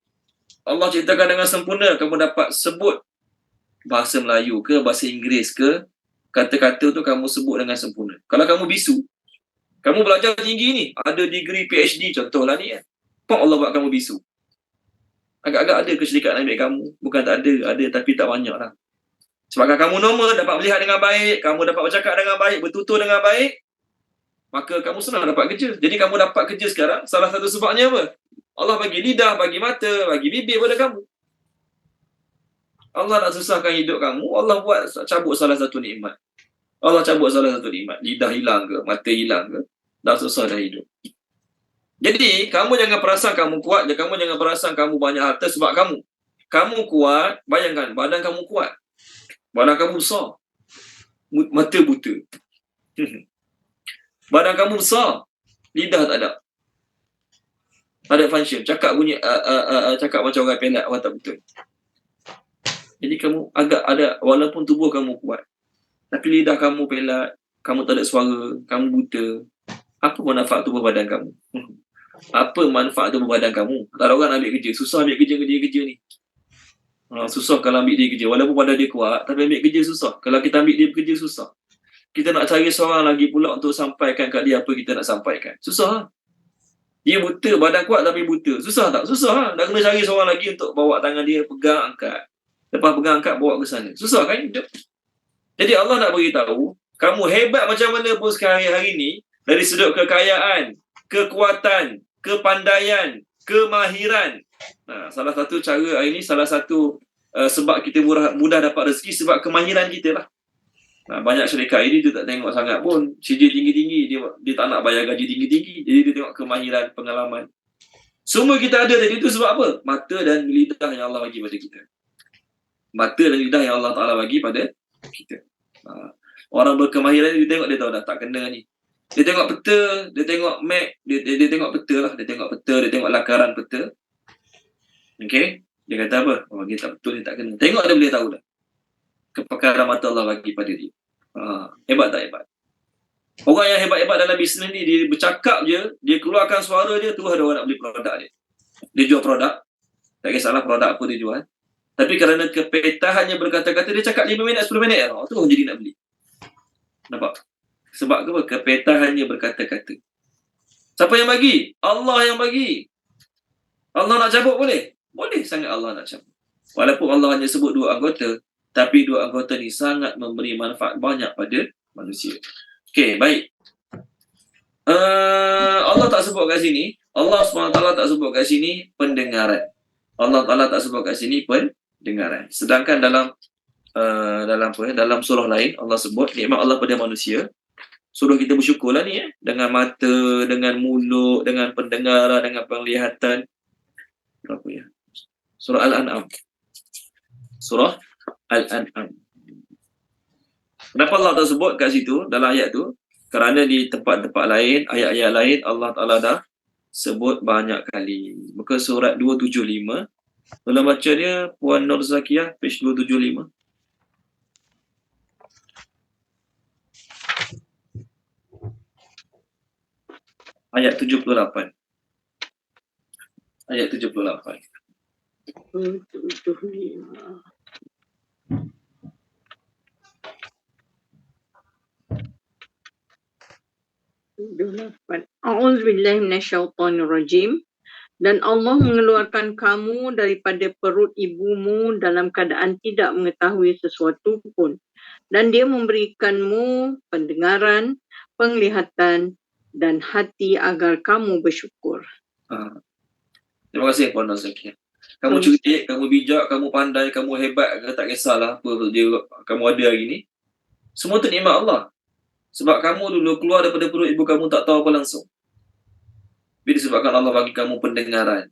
Allah ciptakan dengan sempurna, kamu dapat sebut bahasa Melayu ke, bahasa Inggeris ke, kata-kata tu kamu sebut dengan sempurna. Kalau kamu bisu, kamu belajar tinggi ni, ada degree PhD contohlah ni kan. Pok Allah buat kamu bisu. Agak-agak ada kesyirikan ambil kamu. Bukan tak ada tapi tak banyak lah. Sebab kamu normal, dapat melihat dengan baik, kamu dapat bercakap dengan baik, bertutur dengan baik, maka kamu senang dapat kerja. Jadi kamu dapat kerja sekarang, salah satu sebabnya apa? Allah bagi lidah, bagi mata, bagi bibir pada kamu. Allah nak susahkan hidup kamu, Allah buat cabut salah satu nikmat. Allah cabut salah satu nikmat. Lidah hilang ke, mata hilang ke, dah susah dah hidup. Jadi, kamu jangan perasan kamu kuat, kamu jangan perasan kamu banyak harta sebab kamu. Kamu kuat, bayangkan, badan kamu kuat. Badan kamu besar. Mata buta. Badan kamu besar. Lidah tak ada. Tak ada function. Cakap bunyi, cakap macam orang pelat, orang tak betul. Jadi kamu agak ada, walaupun tubuh kamu kuat, tapi lidah kamu pelat, kamu tak ada suara, kamu buta. Apa manfaat tubuh badan kamu? Apa manfaat tubuh badan kamu? Tak ada orang ambil kerja. Susah ambil kerja ni. Susah kalau ambil dia kerja. Walaupun badan dia kuat, tapi ambil kerja susah. Kalau kita ambil dia kerja susah. Kita nak cari seorang lagi pula untuk sampaikan kat dia apa kita nak sampaikan. Susah lah. Dia buta, badan kuat tapi buta. Susah tak? Susah lah. Dah kena cari seorang lagi untuk bawa tangan dia, pegang, angkat. Lepas pegang, angkat, bawa ke sana. Susah kan hidup? Jadi Allah nak beritahu, kamu hebat macam mana pun sekarang hari ni, dari sudut kekayaan, kekuatan, kepandaian, kemahiran. Salah satu cara hari ni, salah satu sebab kita mudah dapat rezeki sebab kemahiran kita lah. Banyak syarikat ini dia tak tengok sangat pun CJ tinggi-tinggi, dia tak nak bayar gaji tinggi-tinggi, jadi dia tengok kemahiran, pengalaman. Semua kita ada tadi itu sebab apa? Mata dan lidah yang Allah bagi pada kita. Mata dan lidah yang Allah Ta'ala bagi pada kita. Orang berkemahiran dia tengok, dia tahu dah tak kena ni. Dia tengok peta, dia tengok map, dia tengok peta lah, dia tengok peta, dia tengok lakaran peta. Okay? Dia kata apa? Oh, dia tak betul, dia tak kena. Tengok dia boleh tahu dah. Kepakaran mata Allah bagi pada dia. Hebat tak hebat? Orang yang hebat-hebat dalam bisnes ni, dia bercakap je, dia keluarkan suara dia, tu ada orang nak beli produk dia. Dia jual produk, tak kisahlah produk apa dia jual. Tapi kerana kepetahannya berkata-kata, dia cakap 5 minit, 10 minit. Tu orang jadi nak beli. Nampak? Sebab apa? Kepetahannya berkata-kata. Siapa yang bagi? Allah yang bagi. Allah nak cabut boleh? Boleh sangat Allah nak cabut. Walaupun Allah hanya sebut 2 anggota, tapi 2 anggota ni sangat memberi manfaat banyak pada manusia. Okey, baik. Allah tak sebut kat sini, Allah SWT tak sebut kat sini pendengaran. Allah Ta'ala tak sebut kat sini pendengaran. Sedangkan dalam dalam surah lain Allah sebut nikmat Allah pada manusia. Suruh kita bersyukurlah ni dengan mata, dengan mulut, dengan pendengaran, dengan penglihatan. Berapa ya? Surah Al-An'am. Surah Al-An'am. Kenapa Allah tak sebut kat situ dalam ayat tu? Kerana di tempat-tempat lain, ayat-ayat lain Allah Ta'ala dah sebut banyak kali. Muka surat 275. Tolong baca dia Puan Nur Zakiyah, page 275. Ayat 78. Ayat 78. A'udzubillahi minasyaitonirrajim. Dan Allah mengeluarkan kamu daripada perut ibumu dalam keadaan tidak mengetahui sesuatu pun. Dan dia memberikanmu pendengaran, penglihatan dan hati agar kamu bersyukur. Terima kasih Puan Nur Zakiyah. Kamu cerdik, kamu bijak, kamu pandai, kamu hebat, tak kisahlah apa dia kamu ada hari ni. Semua tu nikmat Allah. Sebab kamu dulu keluar daripada perut ibu kamu tak tahu apa langsung. Bila disebabkan Allah bagi kamu pendengaran,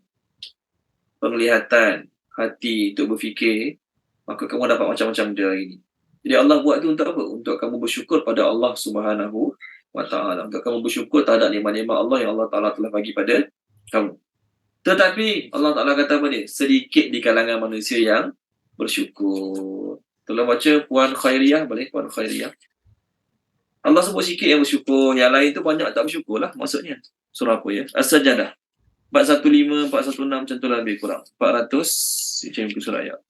penglihatan, hati untuk berfikir, maka kamu dapat macam-macam dia hari ni. Jadi Allah buat tu untuk apa? Untuk kamu bersyukur pada Allah Subhanahu wa Ta'ala. Untuk kamu bersyukur terhadap nikmat-nikmat Allah yang Allah Ta'ala telah bagi pada kamu. Tetapi Allah Ta'ala kata apa dia? Sedikit di kalangan manusia yang bersyukur. Tolong baca Puan Khairiyah, boleh Puan Khairiyah? Allah sebut sikit yang bersyukur, yang lain tu banyak tak bersyukur lah maksudnya. Surah apa ya? As-Sajdah 415, 416 macam tu lah lebih kurang. 400 macam tu surah ayat.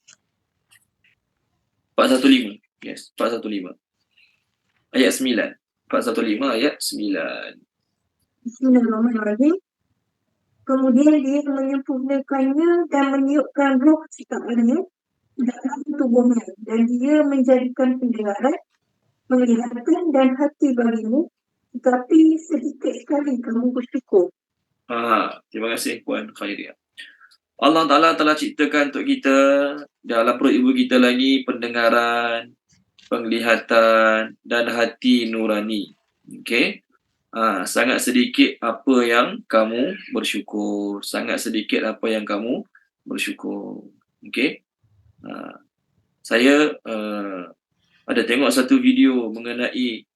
415. Yes, 415. Ayat 9. 415 ayat 9. Bismillahirrahmanirrahim. Kemudian dia menyempurnakannya dan meniupkan roh ciptaannya dalam tubuhnya. Dan dia menjadikan pendengaran, penglihatan dan hati bagimu. Tetapi sedikit sekali kamu bersyukur. Terima kasih Puan Khairiyah. Allah Ta'ala telah ciptakan untuk kita dalam perut ibu kita lagi pendengaran, penglihatan dan hati nurani. Okey. Sangat sedikit apa yang kamu bersyukur. Sangat sedikit apa yang kamu bersyukur. Okey. Saya ada tengok satu video mengenai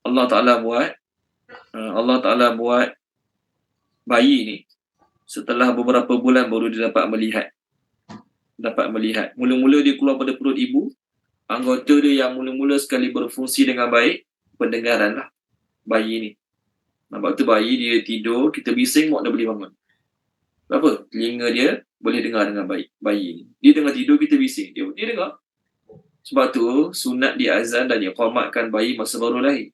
Allah Ta'ala buat bayi ni setelah beberapa bulan baru dia dapat melihat. Mula-mula dia keluar pada perut ibu, anggota dia yang mula-mula sekali berfungsi dengan baik, pendengaran lah bayi ni. Waktu bayi dia tidur, kita bising, mak dia boleh bangun. Kenapa? Telinga dia boleh dengar dengan baik bayi ni. Dia tengah tidur, kita bising, dia dengar. Sebab tu sunat diazan dan iqamatkan bayi masa baru lahir.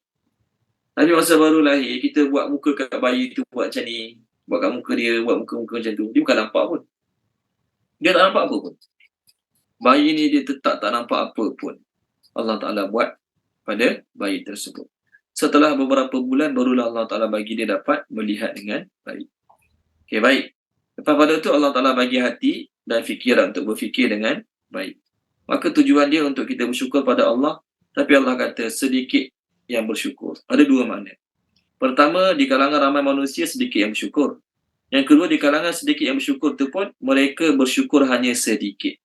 Tapi masa baru lahir, kita buat muka kat bayi tu buat macam ni. Buat kat muka dia, buat muka-muka macam tu. Dia bukan nampak pun. Dia tak nampak apa pun. Bayi ni dia tetap tak nampak apa pun. Allah Ta'ala buat pada bayi tersebut. Setelah beberapa bulan, barulah Allah Ta'ala bagi dia dapat melihat dengan baik. Okey, baik. Lepas pada tu Allah Ta'ala bagi hati dan fikiran untuk berfikir dengan baik. Maka tujuan dia untuk kita bersyukur pada Allah. Tapi Allah kata sedikit yang bersyukur. Ada dua makna. Pertama, di kalangan ramai manusia sedikit yang bersyukur. Yang kedua, di kalangan sedikit yang bersyukur tu pun mereka bersyukur hanya sedikit.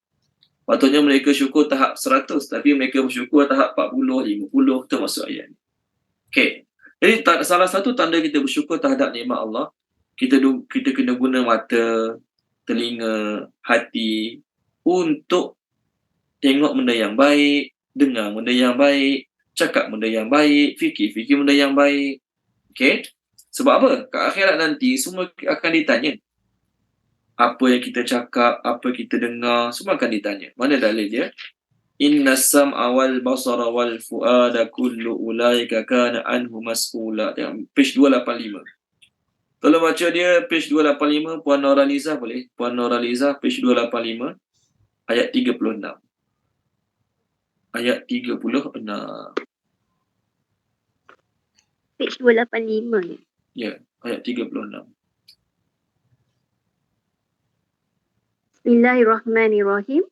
Patutnya mereka syukur tahap 100, tapi mereka bersyukur tahap 40, 50, tu masuk ayat ni. Okey. Jadi salah satu tanda kita bersyukur terhadap nikmat Allah, kita kena guna mata, telinga, hati untuk tengok benda yang baik, dengar benda yang baik, cakap benda yang baik, fikir benda yang baik. Okey? Sebab apa? Kat akhirat nanti semua akan ditanya. Apa yang kita cakap, apa kita dengar, semua akan ditanya. Mana dalil dia? Inna sam'a wal basara wal fu'ada kullu ulaika kana anhu mas'ula. Page 285. Tolong baca dia page 285, Puan Noraliza boleh? Puan Noraliza page 285 ayat 36. Ayat 36. Page 285 ni. Ya, ayat 36. Bismillahirrahmanirrahim.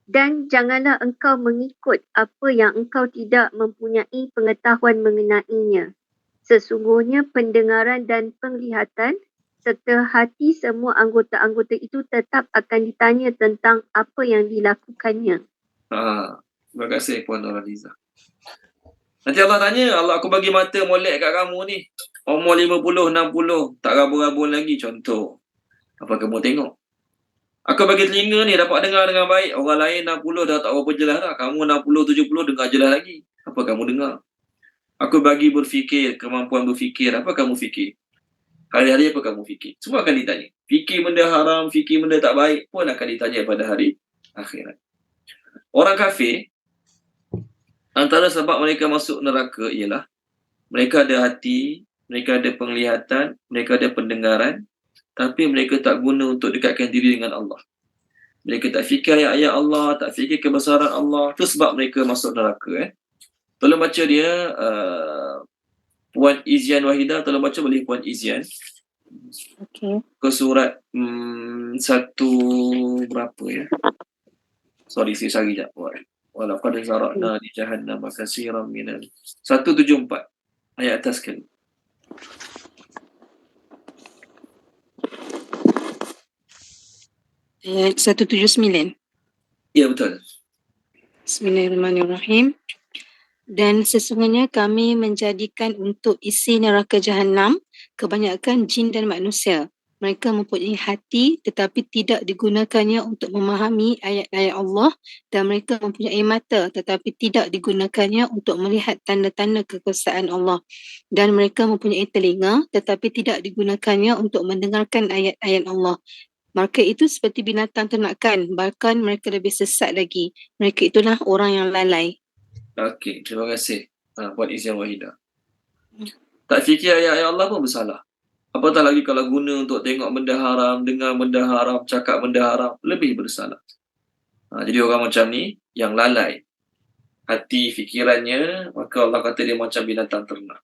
Dan janganlah engkau mengikut apa yang engkau tidak mempunyai pengetahuan mengenainya. Sesungguhnya pendengaran dan penglihatan serta hati semua anggota-anggota itu tetap akan ditanya tentang apa yang dilakukannya. Terima kasih Puan Noraliza. Nanti Allah tanya, Allah aku bagi mata molek kat kamu ni. Umur 50, 60, tak rabun-rabun lagi contoh. Apa kamu tengok? Aku bagi telinga ni dapat dengar dengan baik. Orang lain 60 dah tak berapa jelas dah. Kamu 60, 70 dengar jelas lagi. Apa kamu dengar? Aku bagi berfikir, kemampuan berfikir. Apa kamu fikir? Hari-hari apa kamu fikir? Semua akan ditanya. Fikir benda haram, fikir benda tak baik pun akan ditanya pada hari akhirat. Orang kafir, antara sebab mereka masuk neraka ialah mereka ada hati, mereka ada penglihatan, mereka ada pendengaran, tapi mereka tak guna untuk dekatkan diri dengan Allah. Mereka tak fikir ayat-ayat Allah, tak fikir kebesaran Allah. Itu sebab mereka masuk neraka. Tolong baca dia, Puan Izian Wahidah, tolong baca boleh Puan Izian. Okey. Ke surat satu berapa ya? Sorry, saya cari sekejap. Walaqad zara'na li jahannam katsiran minal 174 ayat atas sekali. Ayat 179. Ya, betul. Bismillahirrahmanirrahim. Dan sesungguhnya kami menjadikan untuk isi neraka Jahannam kebanyakan jin dan manusia. Mereka mempunyai hati tetapi tidak digunakannya untuk memahami ayat-ayat Allah, dan mereka mempunyai mata tetapi tidak digunakannya untuk melihat tanda-tanda kekuasaan Allah, dan mereka mempunyai telinga tetapi tidak digunakannya untuk mendengarkan ayat-ayat Allah. Mereka itu seperti binatang ternakan, bahkan mereka lebih sesat lagi. Mereka itulah orang yang lalai. Okey, terima kasih Puan Izian Wahidah. Tak fikir ayat-ayat Allah pun bersalah. Apatah lagi kalau guna untuk tengok benda haram, dengar benda haram, cakap benda haram, lebih bersalah. Jadi orang macam ni yang lalai hati fikirannya, maka Allah kata dia macam binatang ternak.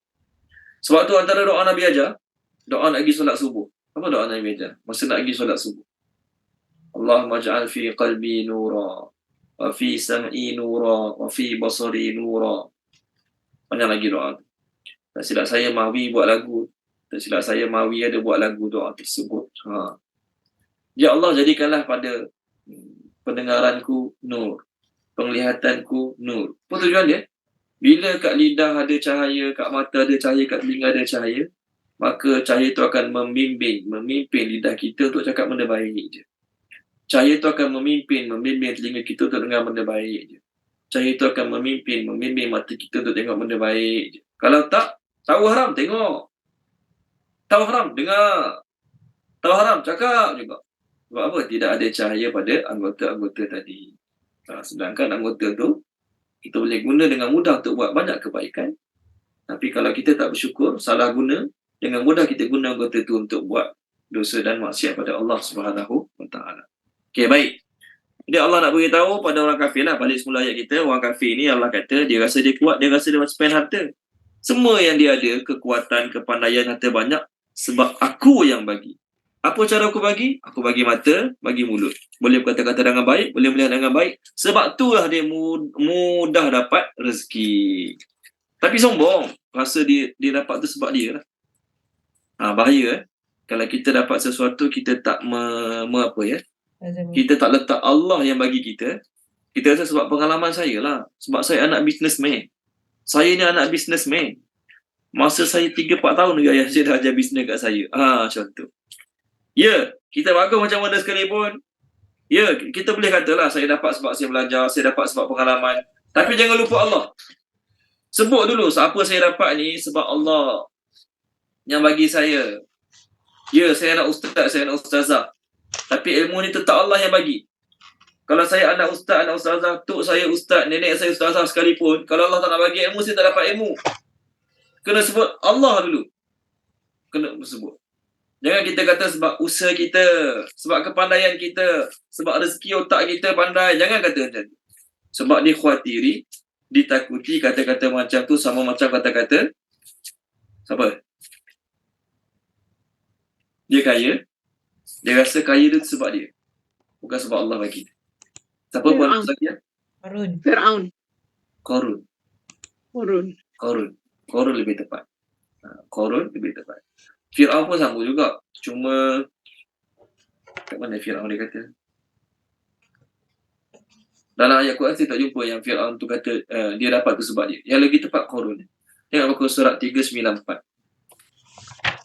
Sebab tu antara doa Nabi ajar, doa nak pergi solat subuh. Apa doa Nabi ajar? Masa nak pergi solat subuh. Allahumma ja'al fi qalbi nura, wa fi sam'i nura, wa fi basari nura. Panjang lagi doa tu. Tak silap saya Mawi buat lagu. Tak silap saya Mawi ada buat lagu doa tersebut. Ya Allah, jadikanlah pada pendengaranku nur, penglihatanku nur. Apa tujuan dia? Bila kat lidah ada cahaya, kat mata ada cahaya, kat telinga ada cahaya, maka cahaya itu akan memimpin lidah kita untuk cakap benda baik je. Cahaya itu akan memimpin telinga kita untuk dengar benda baik je. Cahaya itu akan memimpin mata kita untuk tengok benda baik je. Kalau tak, tahu haram, tengok. Tahu haram, dengar. Tahu haram, cakap juga. Sebab apa? Tidak ada cahaya pada anggota-anggota tadi. Sedangkan anggota tu, kita boleh guna dengan mudah untuk buat banyak kebaikan. Tapi kalau kita tak bersyukur, salah guna, dengan mudah kita guna anggota tu untuk buat dosa dan maksiat pada Allah Subhanahu wa Ta'ala. Okey, baik. Jadi Allah nak beritahu pada orang kafir lah, balik semula ayat kita, orang kafir ni Allah kata dia rasa dia kuat, dia rasa dia macam spend harta. Semua yang dia ada, kekuatan, kepandaian, harta banyak, sebab aku yang bagi. Apa cara aku bagi? Aku bagi mata, bagi mulut. Boleh berkata-kata dengan baik, boleh melihat dengan baik. Sebab itulah dia mudah dapat rezeki. Tapi sombong, rasa dia dapat tu sebab dia lah. Bahaya kalau kita dapat sesuatu, kita tak kita tak letak Allah yang bagi kita. Kita rasa sebab pengalaman saya lah. Sebab saya anak businessman. Saya ni anak businessman. Masa saya 3-4 tahun lagi ayah saya dah ajar bisnes kat saya. Contoh. Ya, kita bagus macam mana sekalipun. Ya, kita boleh katalah saya dapat sebab saya belajar, saya dapat sebab pengalaman. Tapi jangan lupa Allah. Sebut dulu apa saya dapat ni sebab Allah yang bagi saya. Ya, saya anak ustaz, saya anak ustazah. Tapi ilmu ni tetap Allah yang bagi. Kalau saya anak ustaz, anak ustazah, tok saya ustaz, nenek saya ustazah sekalipun, kalau Allah tak nak bagi ilmu, saya tak dapat ilmu. Kena sebut Allah dulu. Kena sebut. Jangan kita kata sebab usaha kita, sebab kepandaian kita, sebab rezeki otak kita pandai. Jangan kata macam tu. Sebab dia khawatiri, ditakuti kata-kata macam tu sama macam kata-kata siapa? Dia kaya, dia rasa kaya tu sebab dia. Bukan sebab Allah bagi. Siapa pun Fir'aun. saja? Qarun. Fir'aun. Qarun lebih tepat. Qarun lebih tepat. Fir'aun pun sama juga. Cuma kat mana Fir'aun dia kata? Dalam ayat Quran saya tak jumpa yang Fir'aun tu kata dia dapat tu sebab dia. Yang lagi tepat Qarun. Tengok muka surat 394.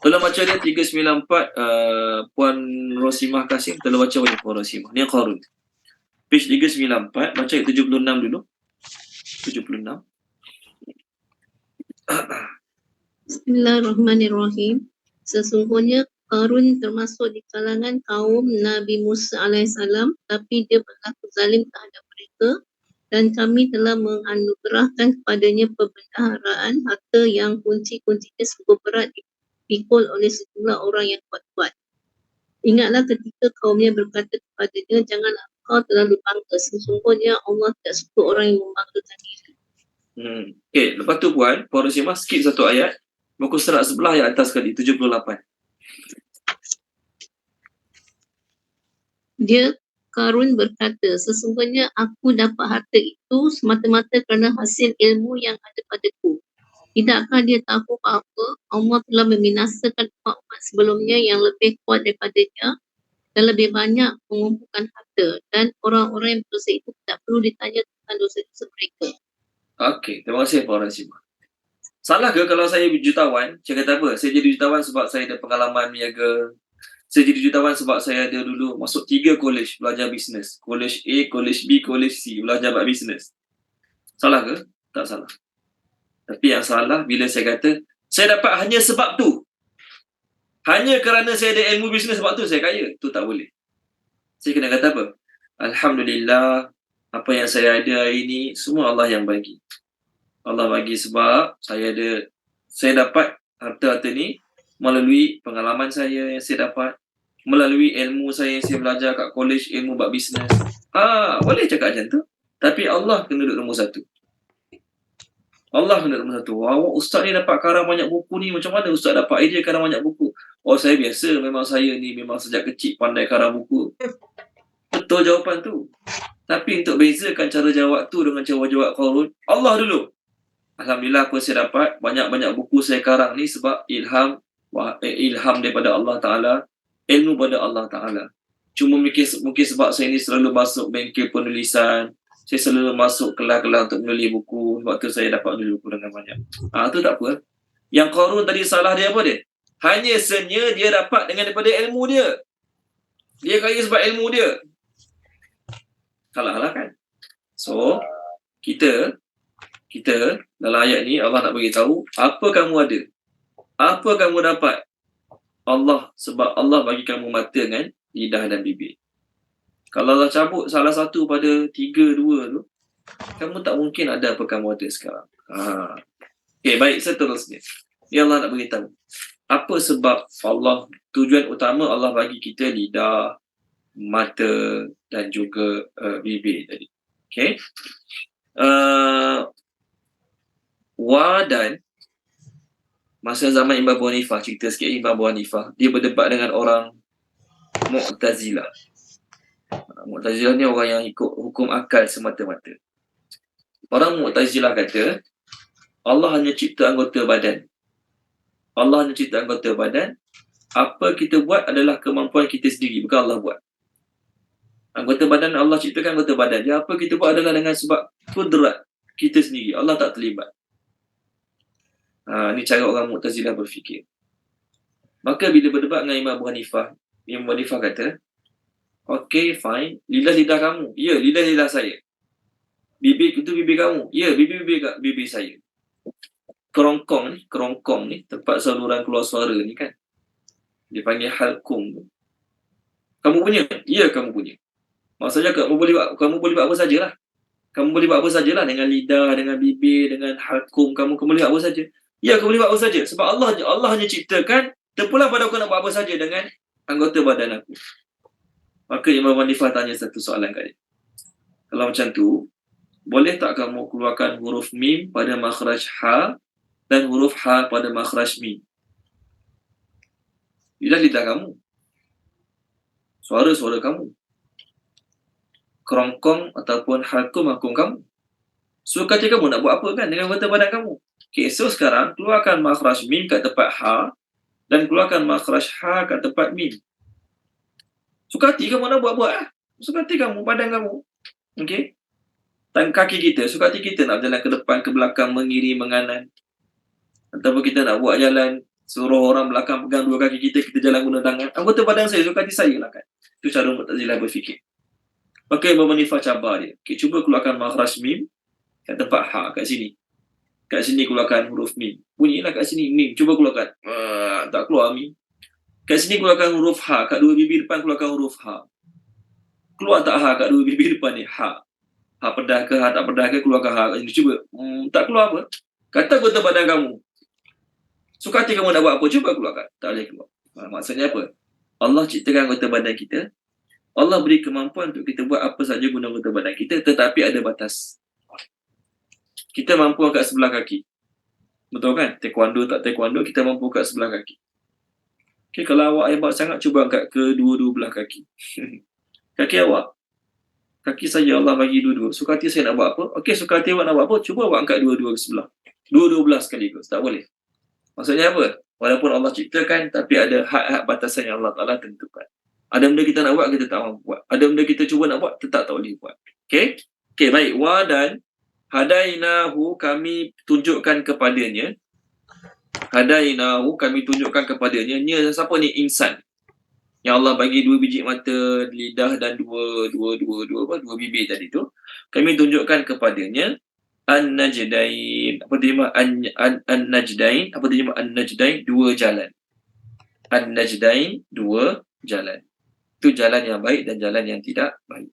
Tolong baca dia 394, Puan Rosimah Kasim. Tolong baca balik Puan Rosimah. Ni Qarun. Page 394, baca ayat 76 dulu. 76. Bismillahirrahmanirrahim. Sesungguhnya Qarun termasuk di kalangan kaum Nabi Musa alaihissalam, tapi dia berlaku zalim terhadap mereka, dan kami telah menganugerahkan kepadanya perbendaharaan harta yang kunci-kuncinya sungguh berat dipikul oleh sejumlah orang yang kuat-kuat. Ingatlah ketika kaumnya berkata kepadanya, janganlah kau terlalu bangga, sesungguhnya Allah tidak suka orang yang membanggakan diri. Okay, lepas tu Puan Rosimah skip satu ayat. Muka surat sebelah yang atas sekali, 78. Dia Qarun berkata, sesungguhnya aku dapat harta itu semata-mata kerana hasil ilmu yang ada padaku. Tidakkah dia tahu bahawa Allah telah membinasakan umat sebelumnya yang lebih kuat daripadanya dan lebih banyak mengumpulkan harta, dan orang-orang yang berdosa itu tidak perlu ditanya tentang dosa-dosa mereka. Okey, terima kasih Puan Rosimah. Salah ke kalau saya jutawan? Saya kata apa? Saya jadi jutawan sebab saya ada pengalaman berniaga. Saya jadi jutawan sebab saya ada dulu masuk 3 college belajar bisnes. College A, college B, college C, belajar buat bisnes. Salah ke? Tak salah. Tapi yang salah bila saya kata, saya dapat hanya sebab tu. Hanya kerana saya ada ilmu bisnes sebab tu saya kaya. Tu tak boleh. Saya kena kata apa? Alhamdulillah, apa yang saya ada hari ini, semua Allah yang bagi. Allah bagi sebab saya dapat harta-harta ni melalui pengalaman saya yang saya dapat, melalui ilmu saya yang saya belajar kat college, ilmu buat bisnes. Boleh cakap macam tu. Tapi Allah kena duduk nombor satu. Allah kena duduk nombor satu. Awak ustaz ni dapat karang banyak buku ni, macam mana ustaz dapat idea karang banyak buku? Oh, saya biasa, memang saya ni memang sejak kecil pandai karang buku. Betul jawapan tu. Tapi untuk bezakan cara jawab tu dengan cara jawab Qarun, Allah dulu. Alhamdulillah apa saya dapat banyak-banyak buku saya karang ni sebab ilham daripada Allah Ta'ala, ilmu pada Allah Ta'ala. Cuma mungkin sebab saya ni selalu masuk bengkel penulisan, saya selalu masuk kelas-kelas untuk menulis buku, sebab tu saya dapat menulis buku dengan banyak. Tu tak apa. Yang Qarun tadi salah dia apa dia? Hanya senya dia dapat dengan daripada ilmu dia. Dia kaya sebab ilmu dia. Salah kan? So, kita dalam ayat ni Allah nak bagi tahu apa kamu ada, apa kamu dapat. Allah, sebab Allah bagi kamu mata dengan lidah dan bibir. Kalau Allah cabut salah satu pada 3, 2 tu, kamu tak mungkin ada apa kamu ada sekarang. Okay, baik, seterusnya ni Allah nak bagi tahu apa sebab Allah, tujuan utama Allah bagi kita lidah, mata dan juga bibir tadi. Okay. Dan masa zaman Imam Abu Hanifah, cerita sikit Imam Abu Hanifah, dia berdebat dengan orang Mu'tazilah. Mu'tazilah ni orang yang ikut hukum akal semata-mata. Orang Mu'tazilah kata Allah hanya cipta anggota badan. Allah hanya cipta anggota badan. Apa kita buat adalah kemampuan kita sendiri, bukan Allah buat. Anggota badan Allah ciptakan anggota badan. Dia apa kita buat adalah dengan sebab kudrat kita sendiri. Allah tak terlibat. Ini cara orang Mu'tazilah berfikir. Maka bila berdebat dengan Imam Abu Hanifah, Imam Abu Hanifah kata, okay, fine. Lidah-lidah kamu. Ya, lidah-lidah saya. Bibir itu bibir kamu. Ya, bibir saya. Kerongkong ni, tempat saluran keluar suara ni kan. Dia panggil halkum. Kamu punya? Ya, kamu punya. Maksudnya kamu boleh buat apa sajalah. Kamu boleh buat apa sajalah dengan lidah, dengan bibir, dengan halkum. Kamu boleh buat apa saja. Ya, kamu boleh buat apa saja. Sebab Allah hanya ciptakan Terpulang pada aku nak buat apa saja dengan anggota badan aku. Maka Imam Hanifah tanya satu soalan kat dia. Kalau macam tu, boleh tak kamu keluarkan huruf mim pada makhraj ha dan huruf ha pada makhraj mim? Lidah kamu. Suara kamu. Kerongkong ataupun hakung kamu. So kata kamu nak buat apa kan dengan anggota badan kamu? Okay, so sekarang keluarkan makhraj mim kat tempat ha dan keluarkan makhraj ha kat tempat mim. Suka hati kamu nak buat lah. Suka hati kamu, badan kamu. Okay? Tangan kaki kita, suka hati kita nak berjalan ke depan, ke belakang, mengiri, menganan. Ataupun kita nak buat jalan, suruh orang belakang pegang dua kaki kita, kita jalan guna tangan. Anggota badan saya, suka hati saya lah kan. Itu cara Mu'tazilah berfikir. Maka Imam Hanifah cabar dia. Okay, cuba keluarkan makhraj mim kat tempat ha, kat sini. Kat sini keluarkan huruf mim. Bunyilah kat sini, mim. Cuba keluarkan. Tak keluar mim. Kat sini keluarkan huruf ha. Kat dua bibir depan keluarkan huruf ha. Keluar tak ha kat dua bibir depan ni? Ha. Ha pedah ke, ha tak pedah ke, keluarkan ha kat sini. Cuba. Tak keluar apa? Kata anggota badan kamu. Suka hati kamu nak buat apa? Cuba keluarkan. Tak boleh keluar. Maksudnya apa? Allah ciptakan anggota badan kita. Allah beri kemampuan untuk kita buat apa saja guna anggota badan kita. Tetapi ada batas. Kita mampu angkat sebelah kaki. Betul kan? Taekwondo tak taekwondo, kita mampu angkat sebelah kaki. Okay, kalau awak hebat sangat, cuba angkat kedua-dua belah kaki. Kaki awak. Kaki saya Allah bagi dua-dua. Suka hati saya nak buat apa? Okey, suka hati awak nak buat apa? Cuba awak angkat dua-dua sebelah. Dua-dua belah sekaligus. Tak boleh. Maksudnya apa? Walaupun Allah ciptakan, tapi ada had-had batasan yang Allah Ta'ala tentukan. Ada benda kita nak buat, kita tak mampu buat. Ada benda kita cuba nak buat, tetap tak boleh buat. Okey? Okey, baik. Wa dan hadainahu, kami tunjukkan kepadanya. Hadainahu, kami tunjukkan kepadanya. Nya siapa ni? Insan. Yang Allah bagi dua biji mata, lidah dan dua bibir tadi tu. Kami tunjukkan kepadanya an-najdain. Apa terjemah an-najdain? Apa terjemah an-najdain? Dua jalan. An-najdain, dua jalan. Itu jalan yang baik dan jalan yang tidak baik.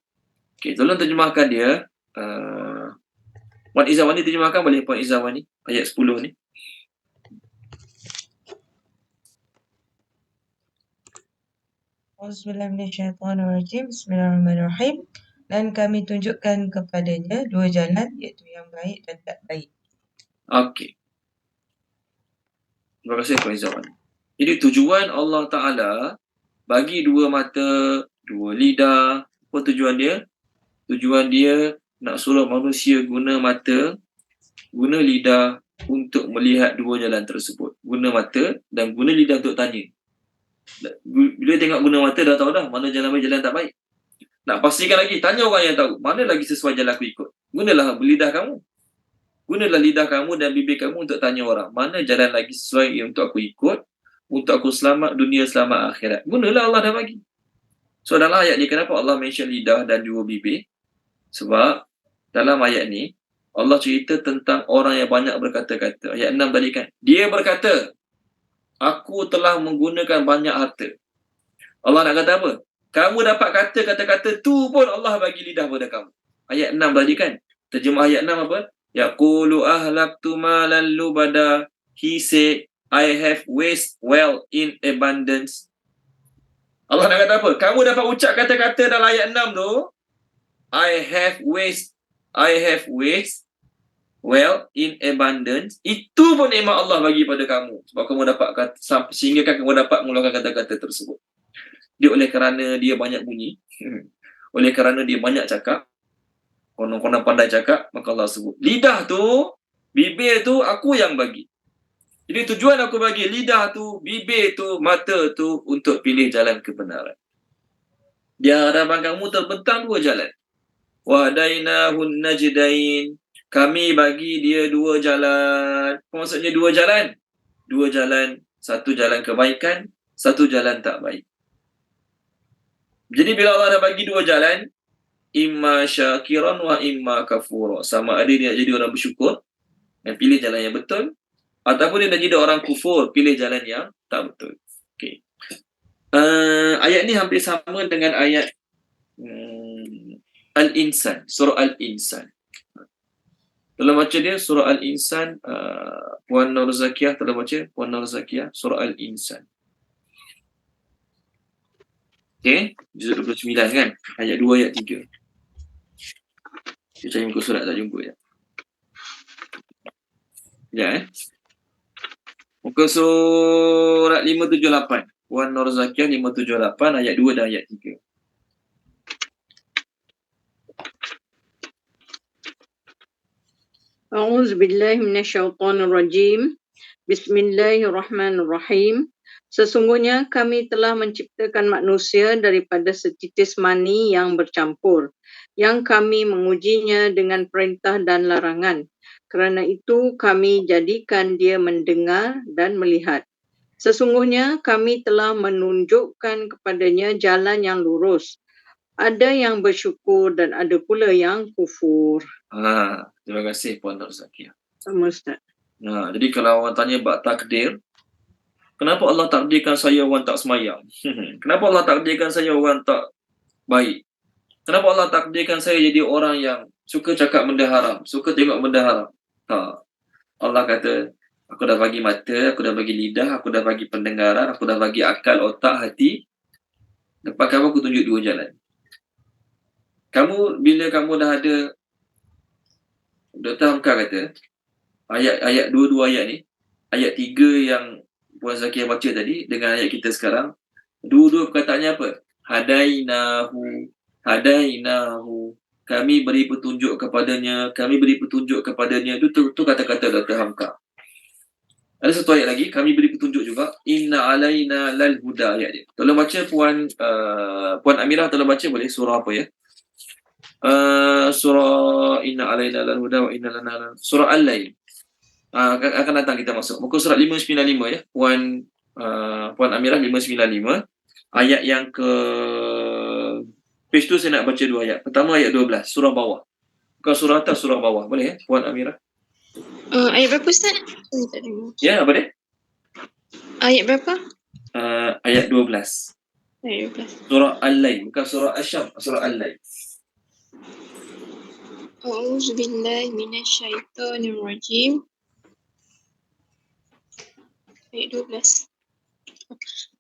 Okey, tolong terjemahkan dia. Puan Izzawani terjemahkan boleh, Puan Izzawani, ayat 10 ni. Auzubillahiminasyaitanirrajim. Bismillahirrahmanirrahim. Dan kami tunjukkan kepadanya dua jalan, iaitu yang baik dan tak baik. Okey. Terima kasih Puan Izzawani. Jadi tujuan Allah Ta'ala bagi dua mata, dua lidah. Apa tujuan dia? Tujuan dia nak suruh manusia guna mata, guna lidah untuk melihat dua jalan tersebut. Guna mata dan guna lidah untuk tanya. Bila tengok guna mata dah tahu dah mana jalan baik, jalan tak baik. Nak pastikan lagi, tanya orang yang tahu mana lagi sesuai jalan aku ikut. Gunalah lidah kamu. Gunalah lidah kamu dan bibir kamu untuk tanya orang mana jalan lagi sesuai untuk aku ikut, untuk aku selamat dunia, selamat akhirat. Gunalah, Allah dah bagi. So dalam ayat ni, kenapa Allah mention lidah dan dua bibir? Sebab dalam ayat ni Allah cerita tentang orang yang banyak berkata-kata. Ayat 6 tadi kan, dia berkata, aku telah menggunakan banyak harta. Allah nak kata apa? Kamu dapat kata kata-kata tu pun Allah bagi lidah pada kamu. Ayat 6 tadi kan, terjemah ayat 6 apa? Yaqulu ahlaktu malan lubada. He said, I have waste well in abundance. Allah nak kata apa? Kamu dapat ucap kata-kata dalam ayat 6 tu, I have waste well in abundance. Itu pun nikmat Allah bagi pada kamu. Sebab kamu dapat kata, sehingga kamu dapat mengeluarkan kata-kata tersebut. Dia oleh kerana dia banyak bunyi, oleh kerana dia banyak cakap, konon-konon pandai cakap, maka Allah sebut. Lidah tu, bibir tu, aku yang bagi. Jadi tujuan aku bagi lidah tu, bibir tu, mata tu untuk pilih jalan kebenaran. Di hadapan kamu terbentang dua jalan. Wahdainahun najdain. Kami bagi dia dua jalan. Apa maksudnya dua jalan? Dua jalan. Satu jalan kebaikan, satu jalan tak baik. Jadi bila Allah dah bagi dua jalan, imma syakiran wa imma kafura. Sama ada dia nak jadi orang bersyukur dan pilih jalan yang betul, ataupun dia nak jadi orang kufur, pilih jalan yang tak betul. Okay. Ayat ni hampir sama dengan ayat Al-Insan, surah Al-Insan. Dalam baca dia surah Al-Insan, Puan Nur Zakiyah telah baca, Puan Nur Zakiyah, surah Al-Insan. Okey, juzuk 29 kan? Ayat 2, ayat 3. Saya cari muka surat tak jumpa ya. Sekejap Muka surat 578. Puan Nur Zakiah 578 ayat 2 dan ayat 3. A'udzu billahi minasyaitonir rajim. Bismillahirrahmanirrahim. Sesungguhnya kami telah menciptakan manusia daripada setitis mani yang bercampur, yang kami mengujinya dengan perintah dan larangan. Kerana itu kami jadikan dia mendengar dan melihat. Sesungguhnya kami telah menunjukkan kepadanya jalan yang lurus. Ada yang bersyukur dan ada pula yang kufur. Terima kasih Puan Nur Zakiah. Sama Ustaz. Jadi kalau orang tanya bab takdir, kenapa Allah takdirkan saya orang tak semayang? Kenapa Allah takdirkan saya orang tak baik? Kenapa Allah takdirkan saya jadi orang yang suka cakap benda haram, suka tengok benda haram? Allah kata, aku dah bagi mata, aku dah bagi lidah, aku dah bagi pendengaran, aku dah bagi akal, otak, hati. Lepas kamu aku tunjuk dua jalan. Bila kamu dah ada, Dr. Hamka kata, ayat 2 ayat ni, ayat 3 yang Puan Zakiah baca tadi dengan ayat kita sekarang, dua-dua perkataannya apa? Hadainahu, kami beri petunjuk kepadanya, itu kata-kata Dr. Hamka. Ada satu ayat lagi, kami beri petunjuk juga, inna alaina lal huda, ayat dia. Tolong baca Puan Amirah, tolong baca boleh surah apa ya? Surah Inna alaina lal huda wa inna lana surah Al-Lail. Akan datang kita masuk. Muka surat 595 ya. Puan Amirah 595. Ayat yang ke page tu saya nak baca dua ayat. Pertama ayat 12, surah bawah. Bukan surah atas, surah bawah. Boleh ya, Puan Amirah? Ayat berapa Ustaz? Ya, apa dia? Ayat berapa? Ayat 12. Ayat 12. Surah Al-Lail, bukan surah Asyam, surah Al-Lail. A'udzubillahi minasyaitonirrajim. Ayat 12.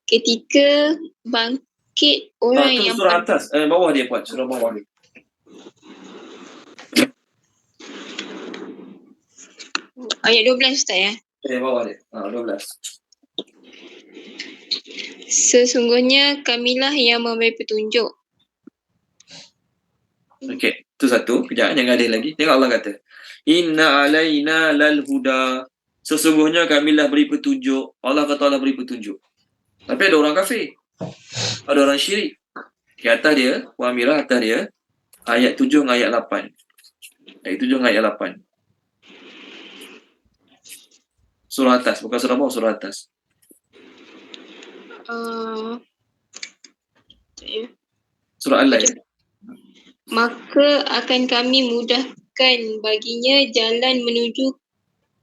Ketika bangkit orang yang surah atas, bawah dia Puan, surah bawah dia. Ayat 12 Ustaz ya. Bawah dia. 12. Sesungguhnya kamilah yang memberi petunjuk. Okey, itu satu. Kejap, jangan ada lagi. Tengok Allah kata, inna alaina lal huda. Sesungguhnya kamilah beri petunjuk. Allah kata Allah beri petunjuk. Tapi ada orang kafir. Ada orang syirik. Di atas dia, Puan Amirah atas dia, ayat 7 dengan ayat 8. Ayat 7 dengan ayat 8. Surah atas, bukan surah bawah, surah atas. Surah Al-Lail. Maka akan kami mudahkan baginya jalan menuju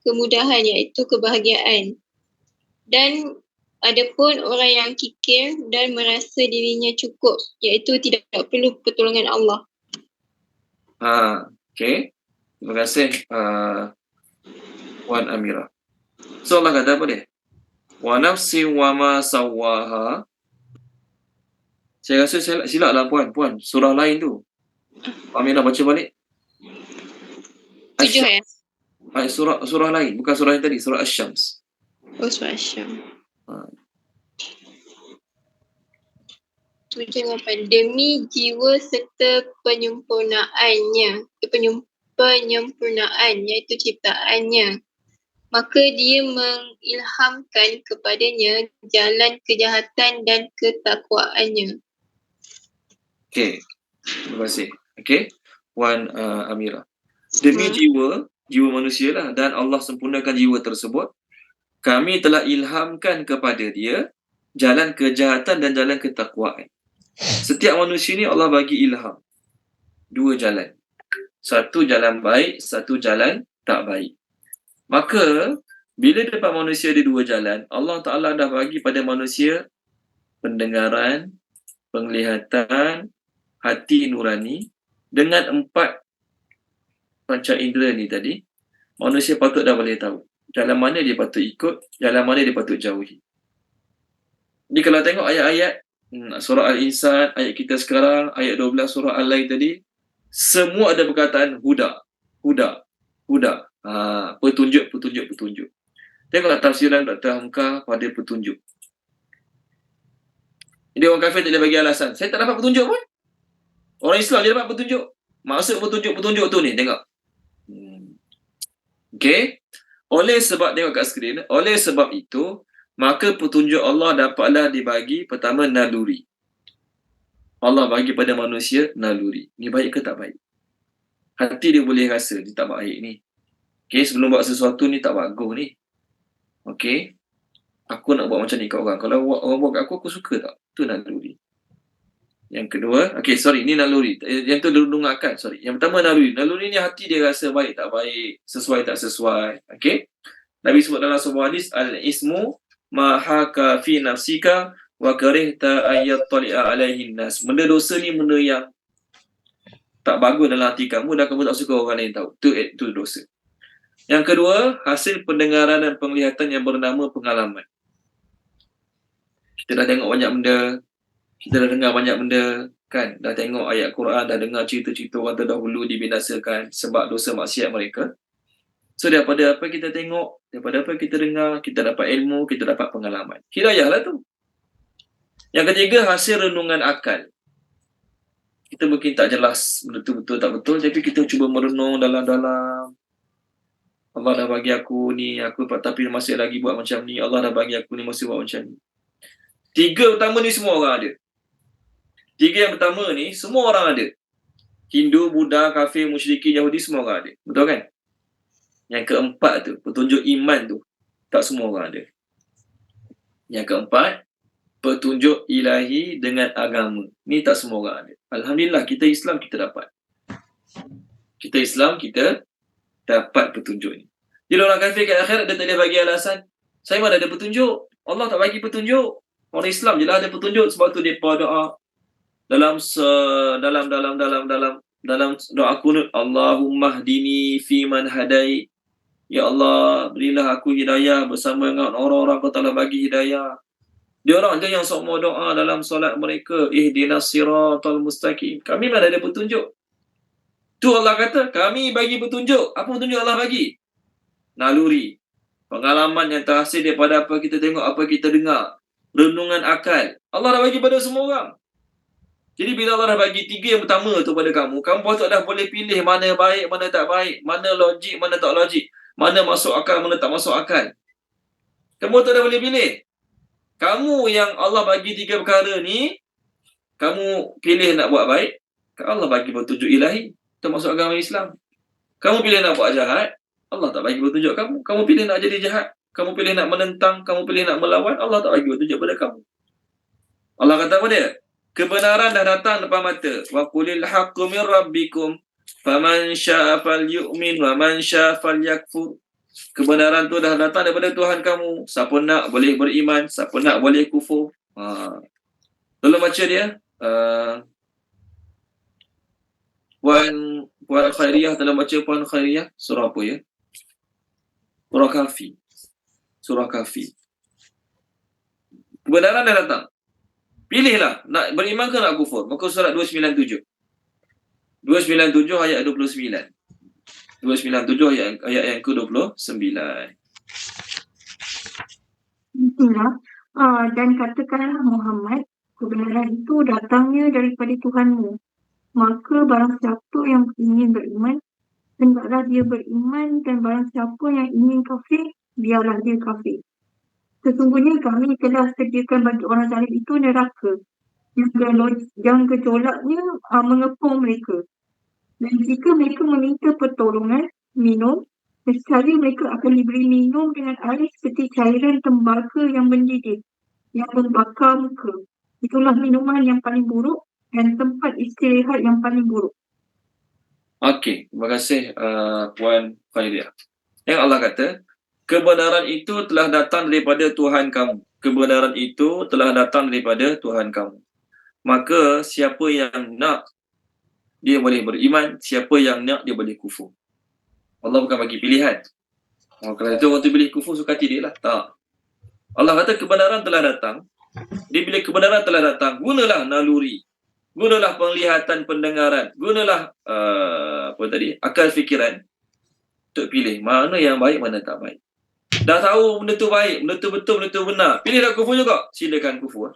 kemudahan, iaitu kebahagiaan. Dan adapun orang yang kikir dan merasa dirinya cukup, iaitu tidak perlu pertolongan Allah. Okey. Terima kasih Puan Amirah. So Allah kata apa dia? Wa nafsi wa ma sawaha. Saya rasa silap lah Puan. Surah lain tu. Amirah baca balik. 7 ya? Surah lain, bukan surah yang tadi, surah Asy-Syams. Surah Asy-Syams. 7-8. Demi jiwa serta penyempurnaannya, penyempurnaan iaitu ciptaannya, maka dia mengilhamkan kepadanya jalan kejahatan dan ketakwaannya. Okey. Terima kasih. Okey. Puan Amirah. Demi jiwa manusia lah, dan Allah sempurnakan jiwa tersebut, kami telah ilhamkan kepada dia jalan kejahatan dan jalan ketakwaan. Setiap manusia ni Allah bagi ilham. Dua jalan. Satu jalan baik, satu jalan tak baik. Maka, bila dapat manusia ada dua jalan, Allah Ta'ala dah bagi pada manusia pendengaran, penglihatan, hati nurani. Dengan 4 panca indera ni tadi, manusia patut dah boleh tahu jalan mana dia patut ikut, jalan mana dia patut jauhi. Jadi kalau tengok ayat-ayat surah Al-Insan, ayat kita sekarang, ayat 12 surah Al-Lail tadi, semua ada perkataan huda. Petunjuk. Tengoklah tafsiran Dr. Hamka pada petunjuk. Jadi orang kafir tak boleh bagi alasan. Saya tak dapat petunjuk pun. Orang Islam dia dapat petunjuk. Maksud petunjuk tu ni, tengok. Okey. Oleh sebab, tengok kat skrin, oleh sebab itu, maka petunjuk Allah dapatlah dibagi pertama naluri. Allah bagi pada manusia naluri. Ni baik ke tak baik? Hati dia boleh rasa dia tak baik ni. Okey, sebelum buat sesuatu ni tak bagus ni. Okey. Aku nak buat macam ni kat orang. Kalau orang buat kat aku suka tak? Itu naluri. Yang kedua, ni naluri. Yang tu renungan akal, Yang pertama naluri. Naluri ni hati dia rasa baik tak baik, sesuai tak sesuai. Okey. Nabi sebut dalam sebuah hadis, al-ismu ma haka fi nafsika wa karihta an yattali'a alaihi nas. Benda dosa ni benda yang tak bagus dalam hati kamu dan kamu tak suka orang lain tahu. Itu dosa. Yang kedua, hasil pendengaran dan penglihatan yang bernama pengalaman. Kita dah tengok banyak benda, kita dah dengar banyak benda, kan? Dah tengok ayat Quran, dah dengar cerita-cerita orang terdahulu dibinasakan sebab dosa maksiat mereka. So daripada apa kita tengok, daripada apa kita dengar, kita dapat ilmu, kita dapat pengalaman. Hidayah lah tu. Yang ketiga, hasil renungan akal. Kita mungkin tak jelas betul-betul tak betul, tapi kita cuba merenung dalam-dalam. Allah dah bagi aku ni, tapi masih lagi buat macam ni. Allah dah bagi aku ni, masih buat macam ni. Tiga pertama ni semua orang ada. Tiga yang pertama ni semua orang ada. Hindu, Buddha, kafir, musyrikin, Yahudi, semua orang ada. Betul kan? Yang keempat tu, petunjuk iman tu, tak semua orang ada. Yang keempat, petunjuk ilahi dengan agama. Ni tak semua orang ada. Alhamdulillah, kita Islam kita dapat. Kita Islam kita dapat petunjuk ni. Jadi orang kafir kat akhirat dia tak boleh bagi alasan. Saya mana ada petunjuk? Allah tak bagi petunjuk. Orang Islam je lah ada petunjuk, sebab tu depa doa dalam doa kunut, Allahumma hdini fi man hadait. Ya Allah, berilah aku hidayah bersama dengan orang-orang kau telah bagi hidayah. Dia orang je yang semua doa dalam solat mereka, ihdinas siratal mustaqim. Kami mana ada petunjuk? Tu Allah kata, kami bagi petunjuk. Apa petunjuk Allah bagi? Naluri. Pengalaman yang terhasil daripada apa kita tengok, apa kita dengar. Renungan akal. Allah dah bagi pada semua orang. Jadi bila Allah dah bagi tiga yang pertama tu pada kamu patut dah boleh pilih mana baik, mana tak baik, mana logik, mana tak logik, mana masuk akal, mana tak masuk akal. Kamu tak dah boleh pilih. Kamu yang Allah bagi tiga perkara ni, kamu pilih nak buat baik, Allah bagi petunjuk ilahi. Itu masuk agama Islam. Kamu pilih nak buat jahat, Allah tak bagi petunjuk kamu. Kamu pilih nak jadi jahat, kamu pilih nak menentang, kamu pilih nak melawan, Allah tak bagi petunjuk pada kamu. Allah kata apa dia? Kebenaran dah datang depan mata. Wa qulil haqqu min rabbikum faman syaa'a falyu'min wa man syaa'a falyakfur. Kebenaran tu dah datang daripada Tuhan kamu. Siapa nak boleh beriman, siapa nak boleh kufur. Tolong baca dia. Puan Khairiyah, tolong baca Puan Khairiyah. Surah apa ya? Surah Kahfi. Kebenaran dah datang. Pilihlah, nak beriman ke nak kufur. Muka surat 297. 297 ayat 29. 297 ayat yang ke-29. Itulah. Dan katakanlah Muhammad, kebenaran itu datangnya daripada Tuhanmu. Maka barang siapa yang ingin beriman, hendaklah dia beriman, dan barang siapa yang ingin kafir, biarlah dia kafir. Sesungguhnya kami telah sediakan bagi orang zalim itu neraka yang gejolaknya mengepung mereka. Dan jika mereka meminta pertolongan, minum, nescaya mereka akan diberi minum dengan air seperti cairan tembaga yang mendidih, yang membakar muka. Itulah minuman yang paling buruk dan tempat istirahat yang paling buruk. Okey, terima kasih Puan Khairiyah. Yang Allah kata, kebenaran itu telah datang daripada Tuhan kamu. Kebenaran itu telah datang daripada Tuhan kamu. Maka siapa yang nak, dia boleh beriman. Siapa yang nak, dia boleh kufur. Allah bukan bagi pilihan. Kalau itu orang tu pilih kufur, suka hati dia lah. Tak. Allah kata kebenaran telah datang. Jadi bila kebenaran telah datang, gunalah naluri, gunalah penglihatan, pendengaran, gunalah akal fikiran untuk pilih mana yang baik, mana tak baik. Dah tahu benda tu baik, benda tu betul, benda tu benar, pilih nak kufur juga, silakan kufur.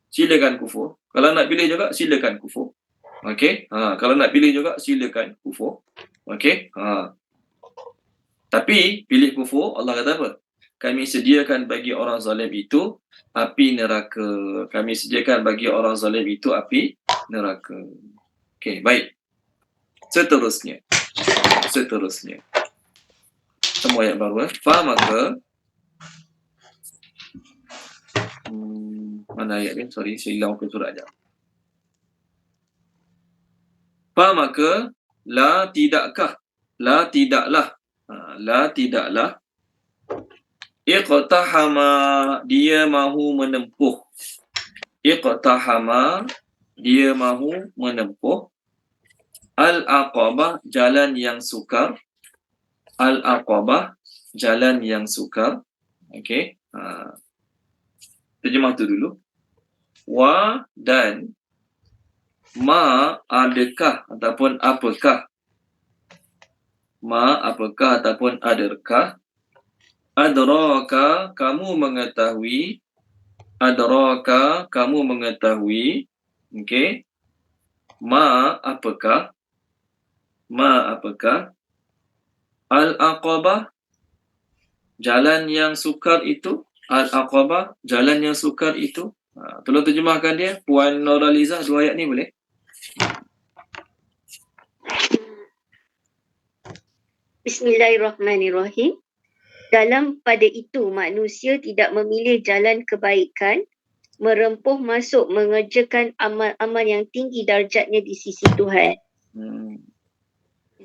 Silakan kufur. Kalau nak pilih juga, silakan kufur. Okey? Kalau nak pilih juga, silakan kufur. Okey? Tapi pilih kufur, Allah kata apa? Kami sediakan bagi orang zalim itu api neraka. Kami sediakan bagi orang zalim itu api neraka. Okey, baik. Seterusnya. Semua ayat baru. Faham ke? Mana ayat ni? Sorry, saya hilang ke surat je. Faham ke? La tidakkah? La tidaklah. La tidaklah. Iqtahama, dia mahu menempuh. Iqtahama, dia mahu menempuh. Al-aqabah, jalan yang sukar. Al-aqabah, jalan yang sukar. Okey. Terjemah tu dulu. Wa dan ma, adakah ataupun apakah. Ma, apakah ataupun adakah. Adraka, kamu mengetahui. Adraka, kamu mengetahui. Okey. Ma, apakah. Ma, apakah. Al-aqabah, jalan yang sukar itu. Al-aqabah, jalan yang sukar itu. Tolong terjemahkan dia, Puan Nuraliza, 2 ayat ni boleh? Bismillahirrahmanirrahim. Dalam pada itu manusia tidak memilih jalan kebaikan, merempuh masuk mengerjakan amal-amal yang tinggi darjatnya di sisi Tuhan.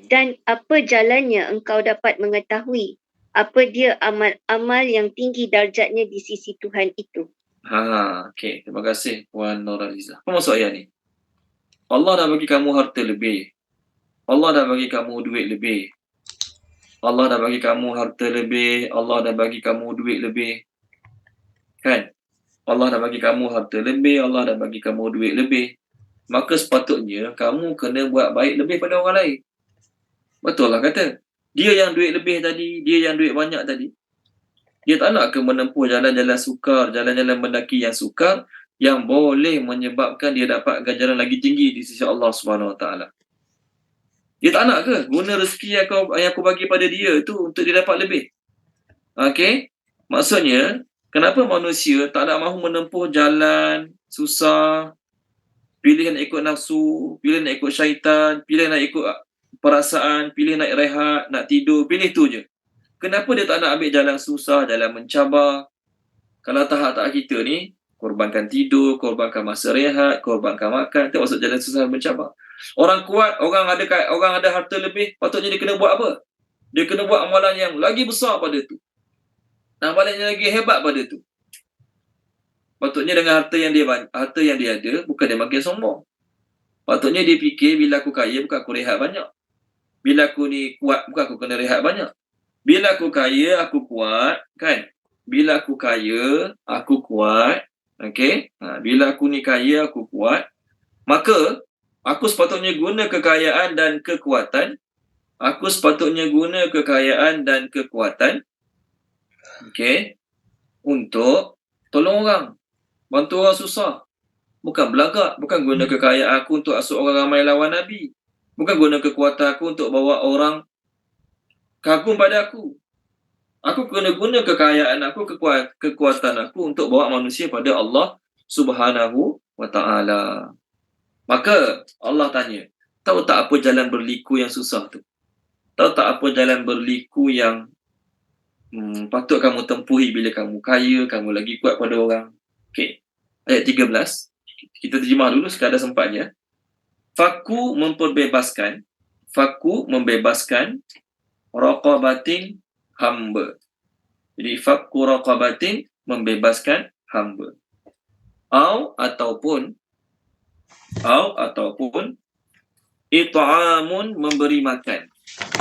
Dan apa jalannya engkau dapat mengetahui apa dia amal-amal yang tinggi darjatnya di sisi Tuhan itu. Okey, terima kasih Puan Nuraliza. Apa maksud ayat ni? Allah dah bagi kamu harta lebih. Allah dah bagi kamu duit lebih. Allah dah bagi kamu harta lebih, Allah dah bagi kamu duit lebih. Kan? Allah dah bagi kamu harta lebih, Allah dah bagi kamu duit lebih. Maka sepatutnya kamu kena buat baik lebih pada orang lain. Betul lah kata. Dia yang duit lebih tadi, dia yang duit banyak tadi, dia tak nak ke menempuh jalan-jalan sukar, jalan-jalan mendaki yang sukar, yang boleh menyebabkan dia dapat ganjaran lagi tinggi di sisi Allah Subhanahu Wa Taala. Dia tak nak ke guna rezeki yang aku bagi pada dia tu untuk dia dapat lebih? Okey? Maksudnya, kenapa manusia tak nak mahu menempuh jalan susah, pilih nak ikut nafsu, pilih nak ikut syaitan, pilih nak ikut perasaan, pilih nak rehat, nak tidur, pilih tu je. Kenapa dia tak nak ambil jalan susah, jalan mencabar? Kalau tahap-tahap kita ni, korbankan tidur, korbankan masa rehat, korbankan makan, itu maksud jalan susah mencabar. Orang kuat, orang ada harta lebih, patutnya dia kena buat apa? Dia kena buat amalan yang lagi besar pada tu. Amalan yang lagi hebat pada tu. Patutnya dengan harta yang dia ada, bukan dia makin sombong. Patutnya dia fikir, bila aku kaya, bukan aku rehat banyak. Bila aku ni kuat, bukan aku kena rehat banyak. Bila aku kaya, aku kuat, kan? Bila aku kaya, aku kuat. Okey? Bila aku ni kaya, aku kuat. Maka, aku sepatutnya guna kekayaan dan kekuatan. Aku sepatutnya guna kekayaan dan kekuatan. Okey? Untuk tolong orang. Bantu orang susah. Bukan belagak. Bukan guna kekayaan aku untuk asuk orang ramai lawan Nabi. Bukan guna kekuatan aku untuk bawa orang kagum pada aku. Aku kena guna kekayaan aku, kekuatan aku untuk bawa manusia pada Allah Subhanahu Wa Taala. Maka Allah tanya, tahu tak apa jalan berliku yang susah tu? Tahu tak apa jalan berliku yang patut kamu tempuhi bila kamu kaya, kamu lagi kuat pada orang? Okey. Ayat 13. Kita terjemah dulu sekadar sempatnya. Faku membebaskan raqabatin, hamba. Jadi fakku raqabatin, membebaskan hamba. Ataupun it'amun, memberi makan.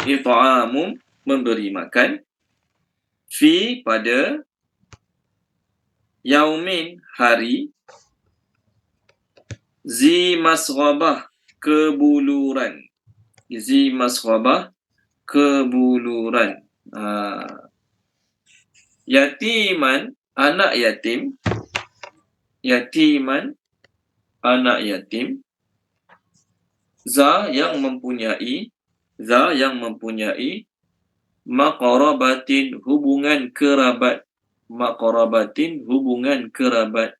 It'amun, memberi makan. Fi, pada yaumin, hari, zi masghabah, kebuluran. Zi masghabah, kebuluran. Yatiman, anak yatim. Yatiman, anak yatim. Za yang mempunyai. Za yang mempunyai. Maqrabatin, hubungan kerabat. Maqrabatin, hubungan kerabat.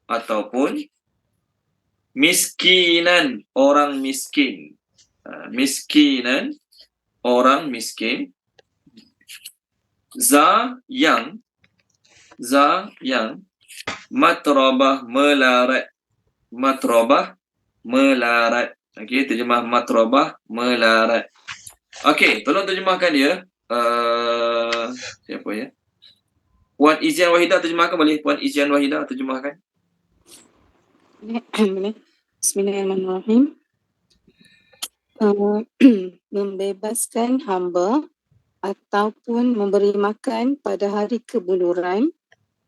Ataupun miskinan, orang miskin. Miskinan, orang miskin. Za yang matrabah, melarat. Matrabah, melarat. Okey, terjemah matrabah, melarat. Okey, tolong terjemahkan dia. Siapa ya? Puan Izian Wahidah terjemahkan boleh? Puan Izian Wahidah terjemahkan. Bismillahirrahmanirrahim. Membebaskan hamba ataupun memberi makan pada hari kebuluran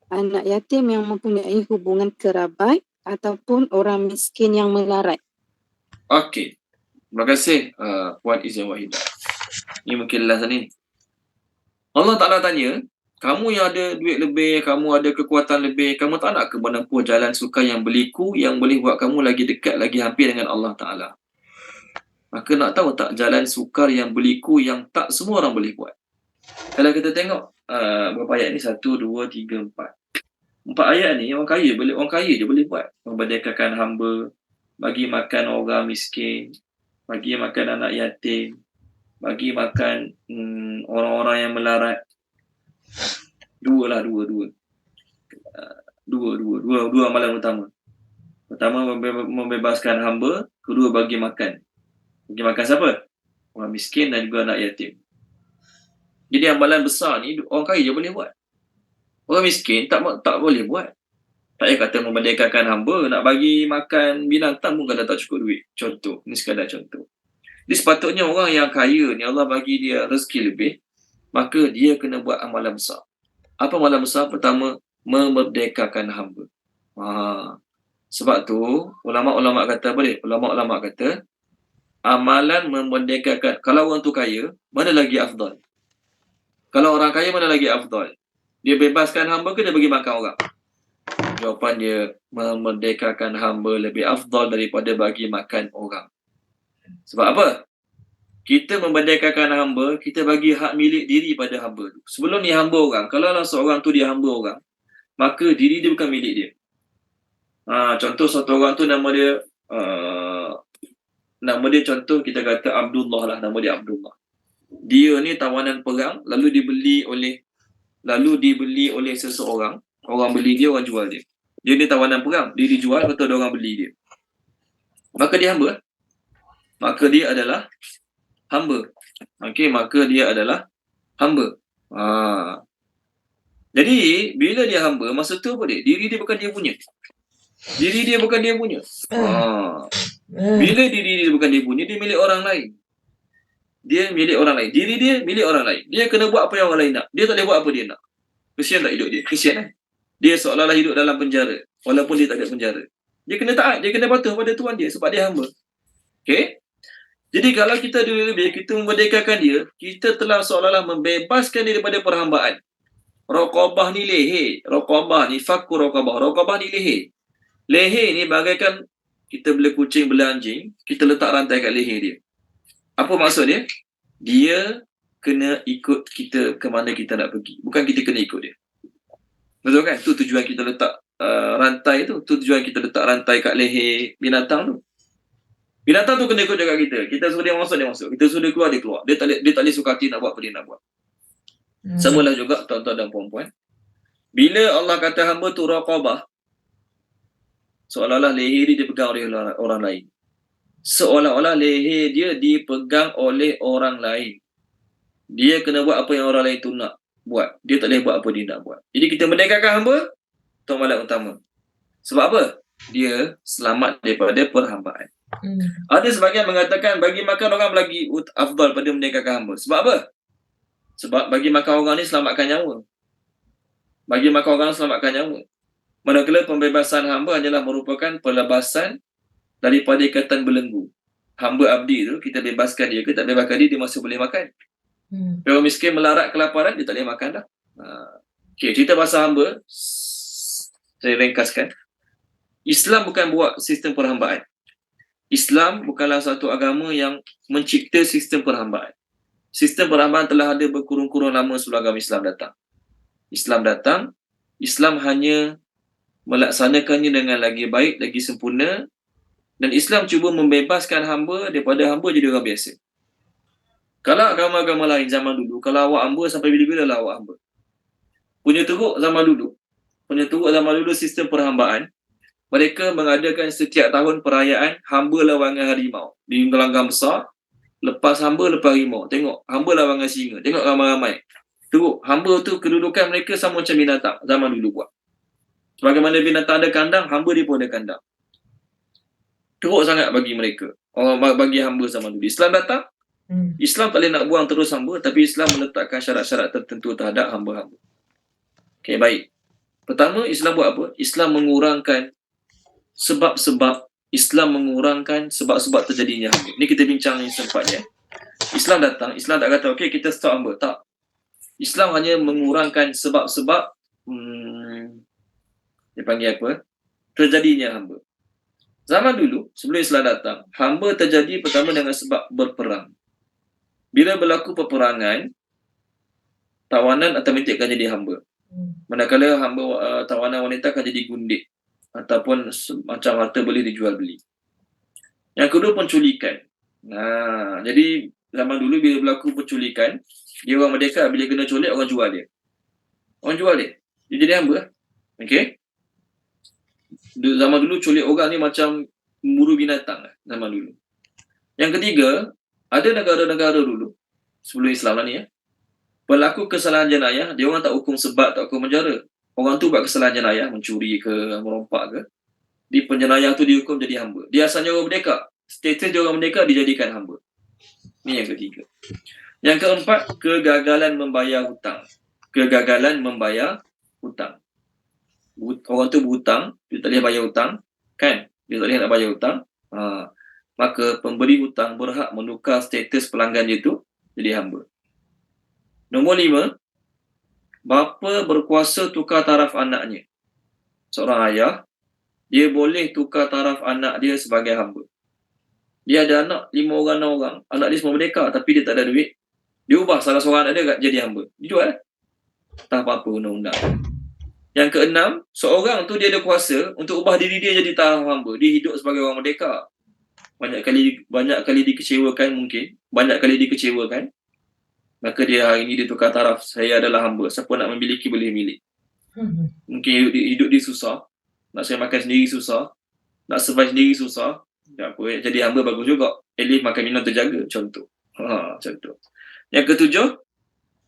anak yatim yang mempunyai hubungan kerabat ataupun orang miskin yang melarat. Okey. Terima kasih Puan Izian Wahidah. Ini mungkin last ni. Allah Ta'ala tanya, kamu yang ada duit lebih, kamu ada kekuatan lebih, kamu tak nak ke menempuh jalan suka yang berliku yang boleh buat kamu lagi dekat, lagi hampir dengan Allah Ta'ala? Maka nak tahu tak jalan sukar yang berliku yang tak semua orang boleh buat? Kalau kita tengok berapa ayat ni? 1, 2, 3, 4. 4 ayat ni orang kaya je boleh buat. Memerdekakan hamba, bagi makan orang miskin, bagi makan anak yatim, bagi makan orang-orang yang melarat. Dua amalan utama. Pertama, membebaskan hamba. Kedua, bagi makan. Bagi makan siapa? Orang miskin dan juga anak yatim. Jadi amalan besar ni orang kaya je boleh buat. Orang miskin tak boleh buat. Tak payah kata memerdekakan hamba, nak bagi makan binatang pun kadang tak cukup duit. Contoh, ni sekadar contoh. Jadi sepatutnya orang yang kaya ni Allah bagi dia rezeki lebih, maka dia kena buat amalan besar. Apa amalan besar? Pertama, memerdekakan hamba. Sebab tu ulama-ulama kata boleh. Ulama-ulama kata amalan memerdekakan, kalau orang tu kaya, mana lagi afdal? Kalau orang kaya, mana lagi afdal? Dia bebaskan hamba ke dia bagi makan orang? Jawapan dia, memerdekakan hamba lebih afdal daripada bagi makan orang. Sebab apa? Kita memerdekakan hamba, kita bagi hak milik diri pada hamba tu. Sebelum ni hamba orang, kalau seorang tu dia hamba orang, maka diri dia bukan milik dia. Contoh satu orang tu nama dia contoh kita kata Abdullah lah, nama dia Abdullah. Dia ni tawanan perang, lalu dibeli oleh seseorang. Orang beli dia, orang jual dia. Dia ni tawanan perang, dia dijual, betul ada orang beli dia. Maka dia hamba. Maka dia adalah hamba. Okey, maka dia adalah hamba. Jadi bila dia hamba, masa tu apa dia? Diri dia bukan dia punya. Bila diri dia bukan dia punya, dia milik orang lain. Diri dia milik orang lain. Dia kena buat apa yang orang lain nak. Dia tak boleh buat apa dia nak. Kesian tak hidup dia? Kesian kan? Dia seolah-olah hidup dalam penjara, walaupun dia tak ada penjara. Dia kena taat, dia kena patuh pada tuan dia sebab dia hamba. Okey? Jadi kalau kita lebih, kita memerdekakan dia, kita telah seolah-olah membebaskan dia daripada perhambaan. Raqabah ni leher. Raqabah ni fakku raqabah. Raqabah ni leher. Leher ni bagaikan kita bela kucing, bela anjing, kita letak rantai kat leher dia. Apa maksud dia? Dia kena ikut kita ke mana kita nak pergi. Bukan kita kena ikut dia. Betul kan? Itu tujuan kita letak rantai tu. Itu tujuan kita letak rantai kat leher binatang tu. Binatang tu kena ikut jaga kita. Kita suruh dia masuk, dia masuk. Kita suruh dia keluar, dia keluar. Dia tak boleh suka hati nak buat apa dia nak buat. Samalah juga tuan-tuan dan puan-puan. Bila Allah kata hamba tu raqabah, seolah-olah leher dia dipegang oleh orang lain. Seolah-olah leher dia dipegang oleh orang lain. Dia kena buat apa yang orang lain tu nak buat. Dia tak boleh buat apa dia nak buat. Jadi kita merdekakan hamba, itu amalan utama. Sebab apa? Dia selamat daripada perhambaan. Ada sebagian mengatakan bagi makan orang lagi afdal pada merdekakan hamba. Sebab apa? Sebab bagi makan orang ni selamatkan nyawa. bagi makan orang selamatkan nyawa. Manakala pembebasan hamba hanyalah merupakan pelepasan daripada ikatan belenggu. Hamba abdi tu, kita bebaskan dia ke tak bebaskan dia masih boleh makan. Orang miskin melarat kelaparan, dia tak boleh makan dah. Okay, cerita pasal hamba, saya ringkaskan. Islam bukan buat sistem perhambaan. Islam bukanlah satu agama yang mencipta sistem perhambaan. Sistem perhambaan telah ada berkurung-kurung lama sebelum agama Islam datang. Islam hanya melaksanakannya dengan lagi baik, lagi sempurna, dan Islam cuba membebaskan hamba daripada hamba jadi orang biasa. Kalau agama-agama lain zaman dulu, kalau awak hamba sampai bila-bila lah awak hamba. Punya teruk zaman dulu sistem perhambaan, mereka mengadakan setiap tahun perayaan hamba lawangan harimau di gelanggang besar. Lepas hamba, lepas harimau. Tengok, hamba lawangan singa. Tengok ramai-ramai. Teruk, hamba tu kedudukan mereka sama macam binatang zaman dulu buat. Sebagaimana binatang ada kandang, hamba dia pun ada kandang. Teruk sangat bagi mereka. Bagi hamba zaman dulu. Islam datang, Islam tak boleh nak buang terus hamba, tapi Islam meletakkan syarat-syarat tertentu terhadap hamba-hamba. Okay, baik. Pertama, Islam buat apa? Islam mengurangkan sebab-sebab terjadinya hamba. Ni kita bincang ni sempatnya. Islam datang, Islam tak kata, okay, kita stop hamba. Tak. Islam hanya mengurangkan sebab-sebab dia panggil apa? Terjadinya hamba. Zaman dulu, sebelum Islam datang, hamba terjadi pertama dengan sebab berperang. Bila berlaku peperangan, tawanan automatik akan jadi hamba. Manakala tawanan wanita akan jadi gundik ataupun macam harta boleh dijual beli. Yang kedua, penculikan. Jadi zaman dulu bila berlaku penculikan, dia orang merdeka, bila kena culik, orang jual dia. Dia jadi hamba. Okey. Zaman dulu culik orang ni macam memburu binatang zaman dulu. Yang ketiga, ada negara-negara dulu sebelum Islam lah ni pelaku kesalahan jenayah, dia orang tak hukum sebab, tak hukum penjara. Orang tu buat kesalahan jenayah, mencuri ke, merompak ke, di penjenayah tu dihukum jadi hamba. Dia asalnya orang merdeka, status dia orang merdeka, dijadikan hamba. Ni yang ketiga. Yang keempat, kegagalan membayar hutang. Orang tu berhutang, dia tak boleh bayar hutang, kan? Dia tak boleh nak bayar hutang. Maka pemberi hutang berhak menukar status pelanggan dia tu jadi hamba. Nombor 5, bapa berkuasa tukar taraf anaknya. Seorang ayah, dia boleh tukar taraf anak dia sebagai hamba. Dia ada anak 5 orang, 6 orang. Anak dia semua merdeka tapi dia tak ada duit. Dia ubah salah seorang anak dia jadi hamba. Dijual. Tak apa-apa undang-undang. Yang keenam, seorang tu dia ada kuasa untuk ubah diri dia jadi taraf hamba. Dia hidup sebagai orang merdeka. Banyak kali dikecewakan mungkin. Maka dia hari ini dia tukar taraf. Saya adalah hamba. Siapa nak memiliki boleh milik. Mungkin hidup dia susah. Nak saya makan sendiri susah. Nak survive sendiri susah. Tak apa, jadi hamba bagus juga. At least makan minum terjaga. Contoh. Contoh. Yang ketujuh,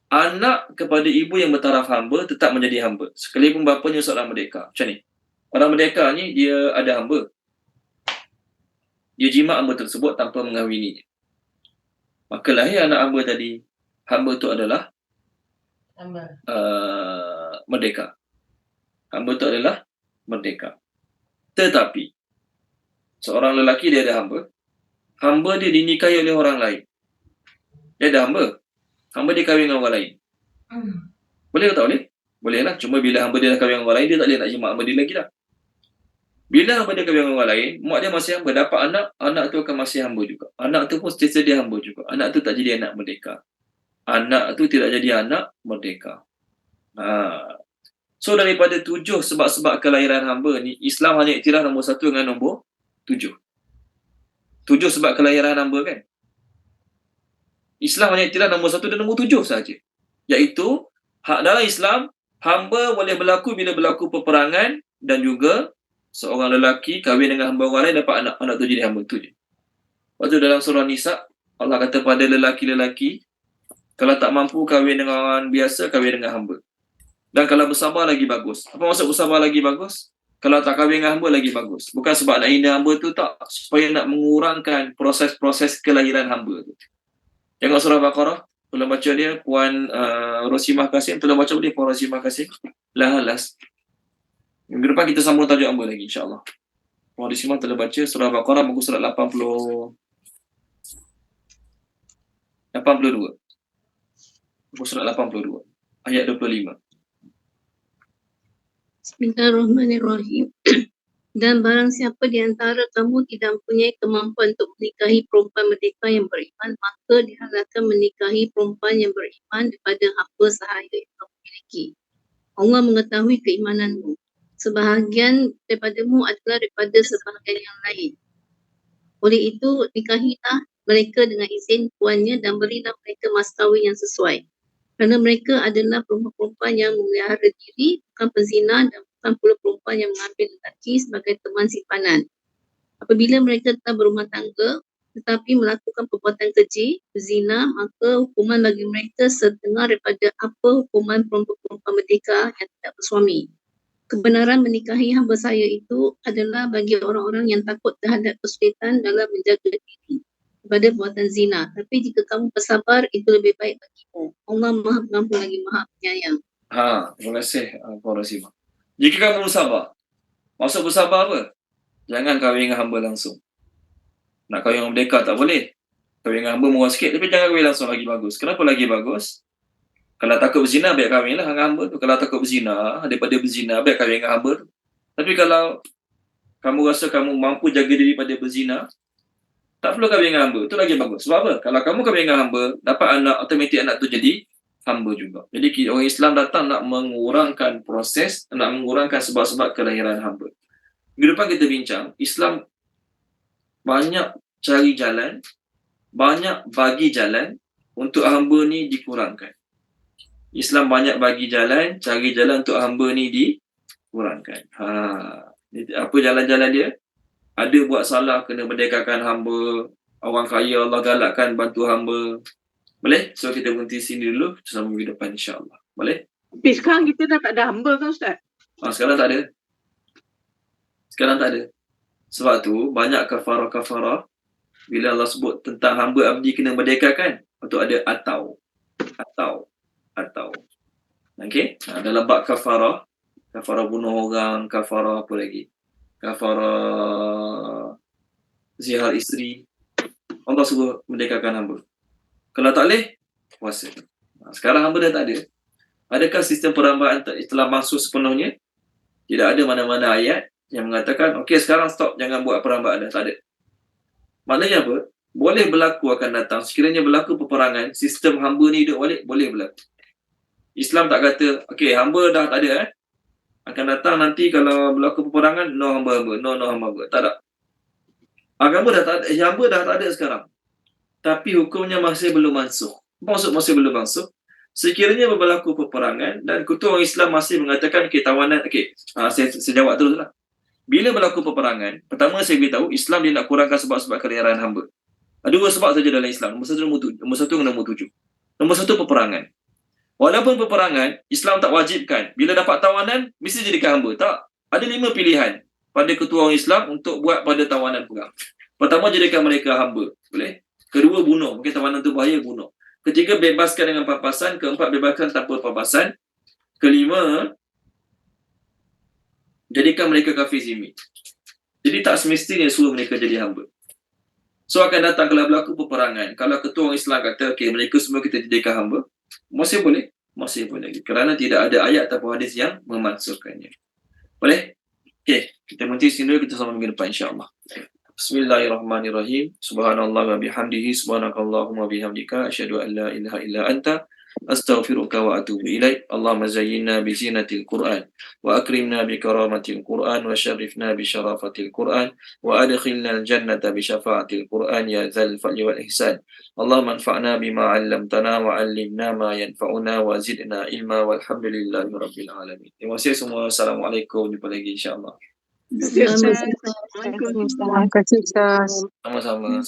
anak kepada ibu yang bertaraf hamba tetap menjadi hamba. Sekalipun bapanya seorang merdeka. Macam ni. Orang merdeka ni dia ada hamba. Dia jima hamba tersebut tanpa mengahwininya. Maka lahir anak hamba tadi. Hamba tu adalah merdeka. Hamba tu adalah merdeka. Tetapi seorang lelaki dia ada hamba. Hamba dia dinikahi oleh orang lain. Dia ada hamba. Hamba dia kahwin dengan orang lain. Boleh ke tak boleh? Boleh lah. Cuma bila hamba dia dah kahwin dengan orang lain, dia tak boleh nak jima hamba dia lagi dah. Bila hamba dia kahwin dengan orang lain, mak dia masih hamba. Dapat anak tu akan masih hamba juga. Anak tu pun status dia hamba juga. Anak tu tak jadi anak merdeka. Anak tu tidak jadi anak merdeka. So daripada 7 sebab-sebab kelahiran hamba ni, Islam hanya iktiraf nombor 1 dengan nombor 7. 7 sebab kelahiran hamba kan? Islam hanya iktiraf nombor 1 dan nombor 7 sahaja. Iaitu, dalam Islam, hamba boleh berlaku bila berlaku peperangan dan juga seorang lelaki kahwin dengan hamba orang lain dapat anak. Anak tu jadi hamba tu je. Lepas tu dalam surah Nisa, Allah kata pada lelaki-lelaki, kalau tak mampu kahwin dengan orang biasa, kahwin dengan hamba. Dan kalau bersabar lagi bagus. Apa maksud bersabar lagi bagus? Kalau tak kahwin dengan hamba lagi bagus. Bukan sebab nak hina hamba tu tak. Supaya nak mengurangkan proses-proses kelahiran hamba tu. Tengok surah Baqarah. Tolong baca dia. Puan Rosimah Kasim, tolong baca boleh Puan Rosimah Kasim. Lahalas. Minggu depan kita sambung tajuk hamba lagi, insyaAllah. Puan Rosimah tolong baca surah Baqarah muka surat 82. Muka surat 82. Ayat 25. Bismillahirrahmanirrahim. Dan barang siapa di antara kamu tidak mempunyai kemampuan untuk menikahi perempuan merdeka yang beriman, maka dihalalkan menikahi perempuan yang beriman daripada apa sahaya yang kamu miliki. Allah mengetahui keimananmu. Sebahagian daripadamu adalah daripada sebahagian yang lain. Oleh itu, nikahilah mereka dengan izin tuannya dan berilah mereka mas kahwin yang sesuai. Kerana mereka adalah perempuan-perempuan yang memelihara diri, bukan pezina dan bukan pula perempuan yang mengambil lelaki sebagai teman simpanan. Apabila mereka telah berumah tangga tetapi melakukan perbuatan keji, berzina, maka hukuman bagi mereka setengah daripada apa hukuman perempuan-perempuan merdeka yang tidak bersuami. Kebenaran menikahi hamba saya itu adalah bagi orang-orang yang takut terhadap kesulitan dalam menjaga diri daripada perbuatan zina. Tapi jika kamu bersabar, itu lebih baik bagimu. Allah Maha Pengampun lagi Maha Penyayang. Terima kasih Puan Rosimah. Jika kamu bersabar, maksud bersabar apa? Jangan kahwin dengan hamba langsung. Nak kahwin dengan merdeka tak boleh. Kahwin dengan hamba murah sikit, tapi jangan kahwin langsung, lagi bagus. Kenapa lagi bagus? Kalau takut berzina, baik kahwinlah dengan hamba tu. Kalau takut berzina, daripada berzina, baik kahwin dengan hamba tu. Tapi kalau kamu rasa kamu mampu jaga diri pada berzina, tak perlu kahwin dengan hamba. Itu lagi bagus. Sebab apa? Kalau kamu kahwin dengan hamba, dapat anak, automatik anak tu jadi hamba juga. Jadi orang Islam datang nak mengurangkan proses, nak mengurangkan sebab-sebab kelahiran hamba. Minggu depan kita bincang, Islam banyak cari jalan, banyak bagi jalan untuk hamba ni dikurangkan. Islam banyak bagi jalan, cari jalan untuk hamba ni dikurangkan. Apa jalan-jalan dia? Ada buat salah, kena merdekakan hamba. Orang kaya Allah galakkan bantu hamba. Boleh? So kita berhenti sini dulu. Sambung minggu depan insyaAllah. Boleh? Tapi sekarang kita dah tak ada hamba kan Ustaz? Sekarang tak ada. Sekarang tak ada. Sebab tu banyak kafarah-kafarah. Bila Allah sebut tentang hamba abdi kena merdekakan, itu ada atau. Okey? Dalam bab kafarah bunuh orang, kafarah apa lagi? Kafarah zihar isteri. Allah suruh merdekakan hamba. Kalau tak boleh, puasa. Sekarang hamba dah tak ada. Adakah sistem perhambaan telah masuk sepenuhnya? Tidak ada mana-mana ayat yang mengatakan, okey sekarang stop, jangan buat perhambaan dah. Tak ada. Maknanya apa? Boleh berlaku akan datang. Sekiranya berlaku peperangan, sistem hamba ni hidup balik, boleh berlaku. Islam tak kata, okey hamba dah tak ada akan datang nanti kalau berlaku peperangan, no hamba-hamba. Tak ada. Agama dah tak ada, hamba dah tak ada sekarang. Tapi hukumnya masih belum mansuh. Maksud masih belum mansuh. Sekiranya berlaku peperangan dan ketua orang Islam masih mengatakan tawanan, saya jawab teruslah. Bila berlaku peperangan, pertama saya beritahu Islam dia nak kurangkan sebab-sebab kelahiran hamba. Ada dua sebab saja dalam Islam. Nombor satu dan nombor 7. Nombor satu peperangan. Walaupun peperangan, Islam tak wajibkan. Bila dapat tawanan, mesti jadikan hamba. Tak. Ada 5 pilihan pada ketua orang Islam untuk buat pada tawanan perang. Pertama, jadikan mereka hamba. Boleh? Kedua, bunuh. Mungkin tawanan tu bahaya, bunuh. Ketiga, bebaskan dengan pampasan. Keempat, bebaskan tanpa pampasan. Kelima, jadikan mereka kafir zimmi. Jadi tak semestinya suruh mereka jadi hamba. So akan datang kalau berlaku peperangan. Kalau ketua orang Islam kata, okey mereka semua kita jadikan hamba, masih boleh. Kerana tidak ada ayat atau hadis yang memansuhkannya. Boleh? Okey, kita berhenti sini dulu, kita sambung minggu depan insya-Allah. Bismillahirrahmanirrahim. Subhanallah wa bihamdihi, subhanakallahumma bihamdika, asyhadu an la ilaha illa anta, astaghfiruka wa atubu ilaik. Allahumma zayyinna bi zinatil Qur'an wa akrimna bi karamatil Qur'an wa syarifna bi syarafatil Qur'an wa adkhilna al-jannata bi syafaatil Qur'an ya dzal fadli wal ihsan. Allahumma anfa'na bima 'allamtana wa 'allimna ma yanfa'una wa zidna ilma walhamdulillahi rabbil alamin. Terima kasih semua. Assalamualaikum. Jumpa lagi insya-Allah. Terima kasih Ustaz. Sama-sama.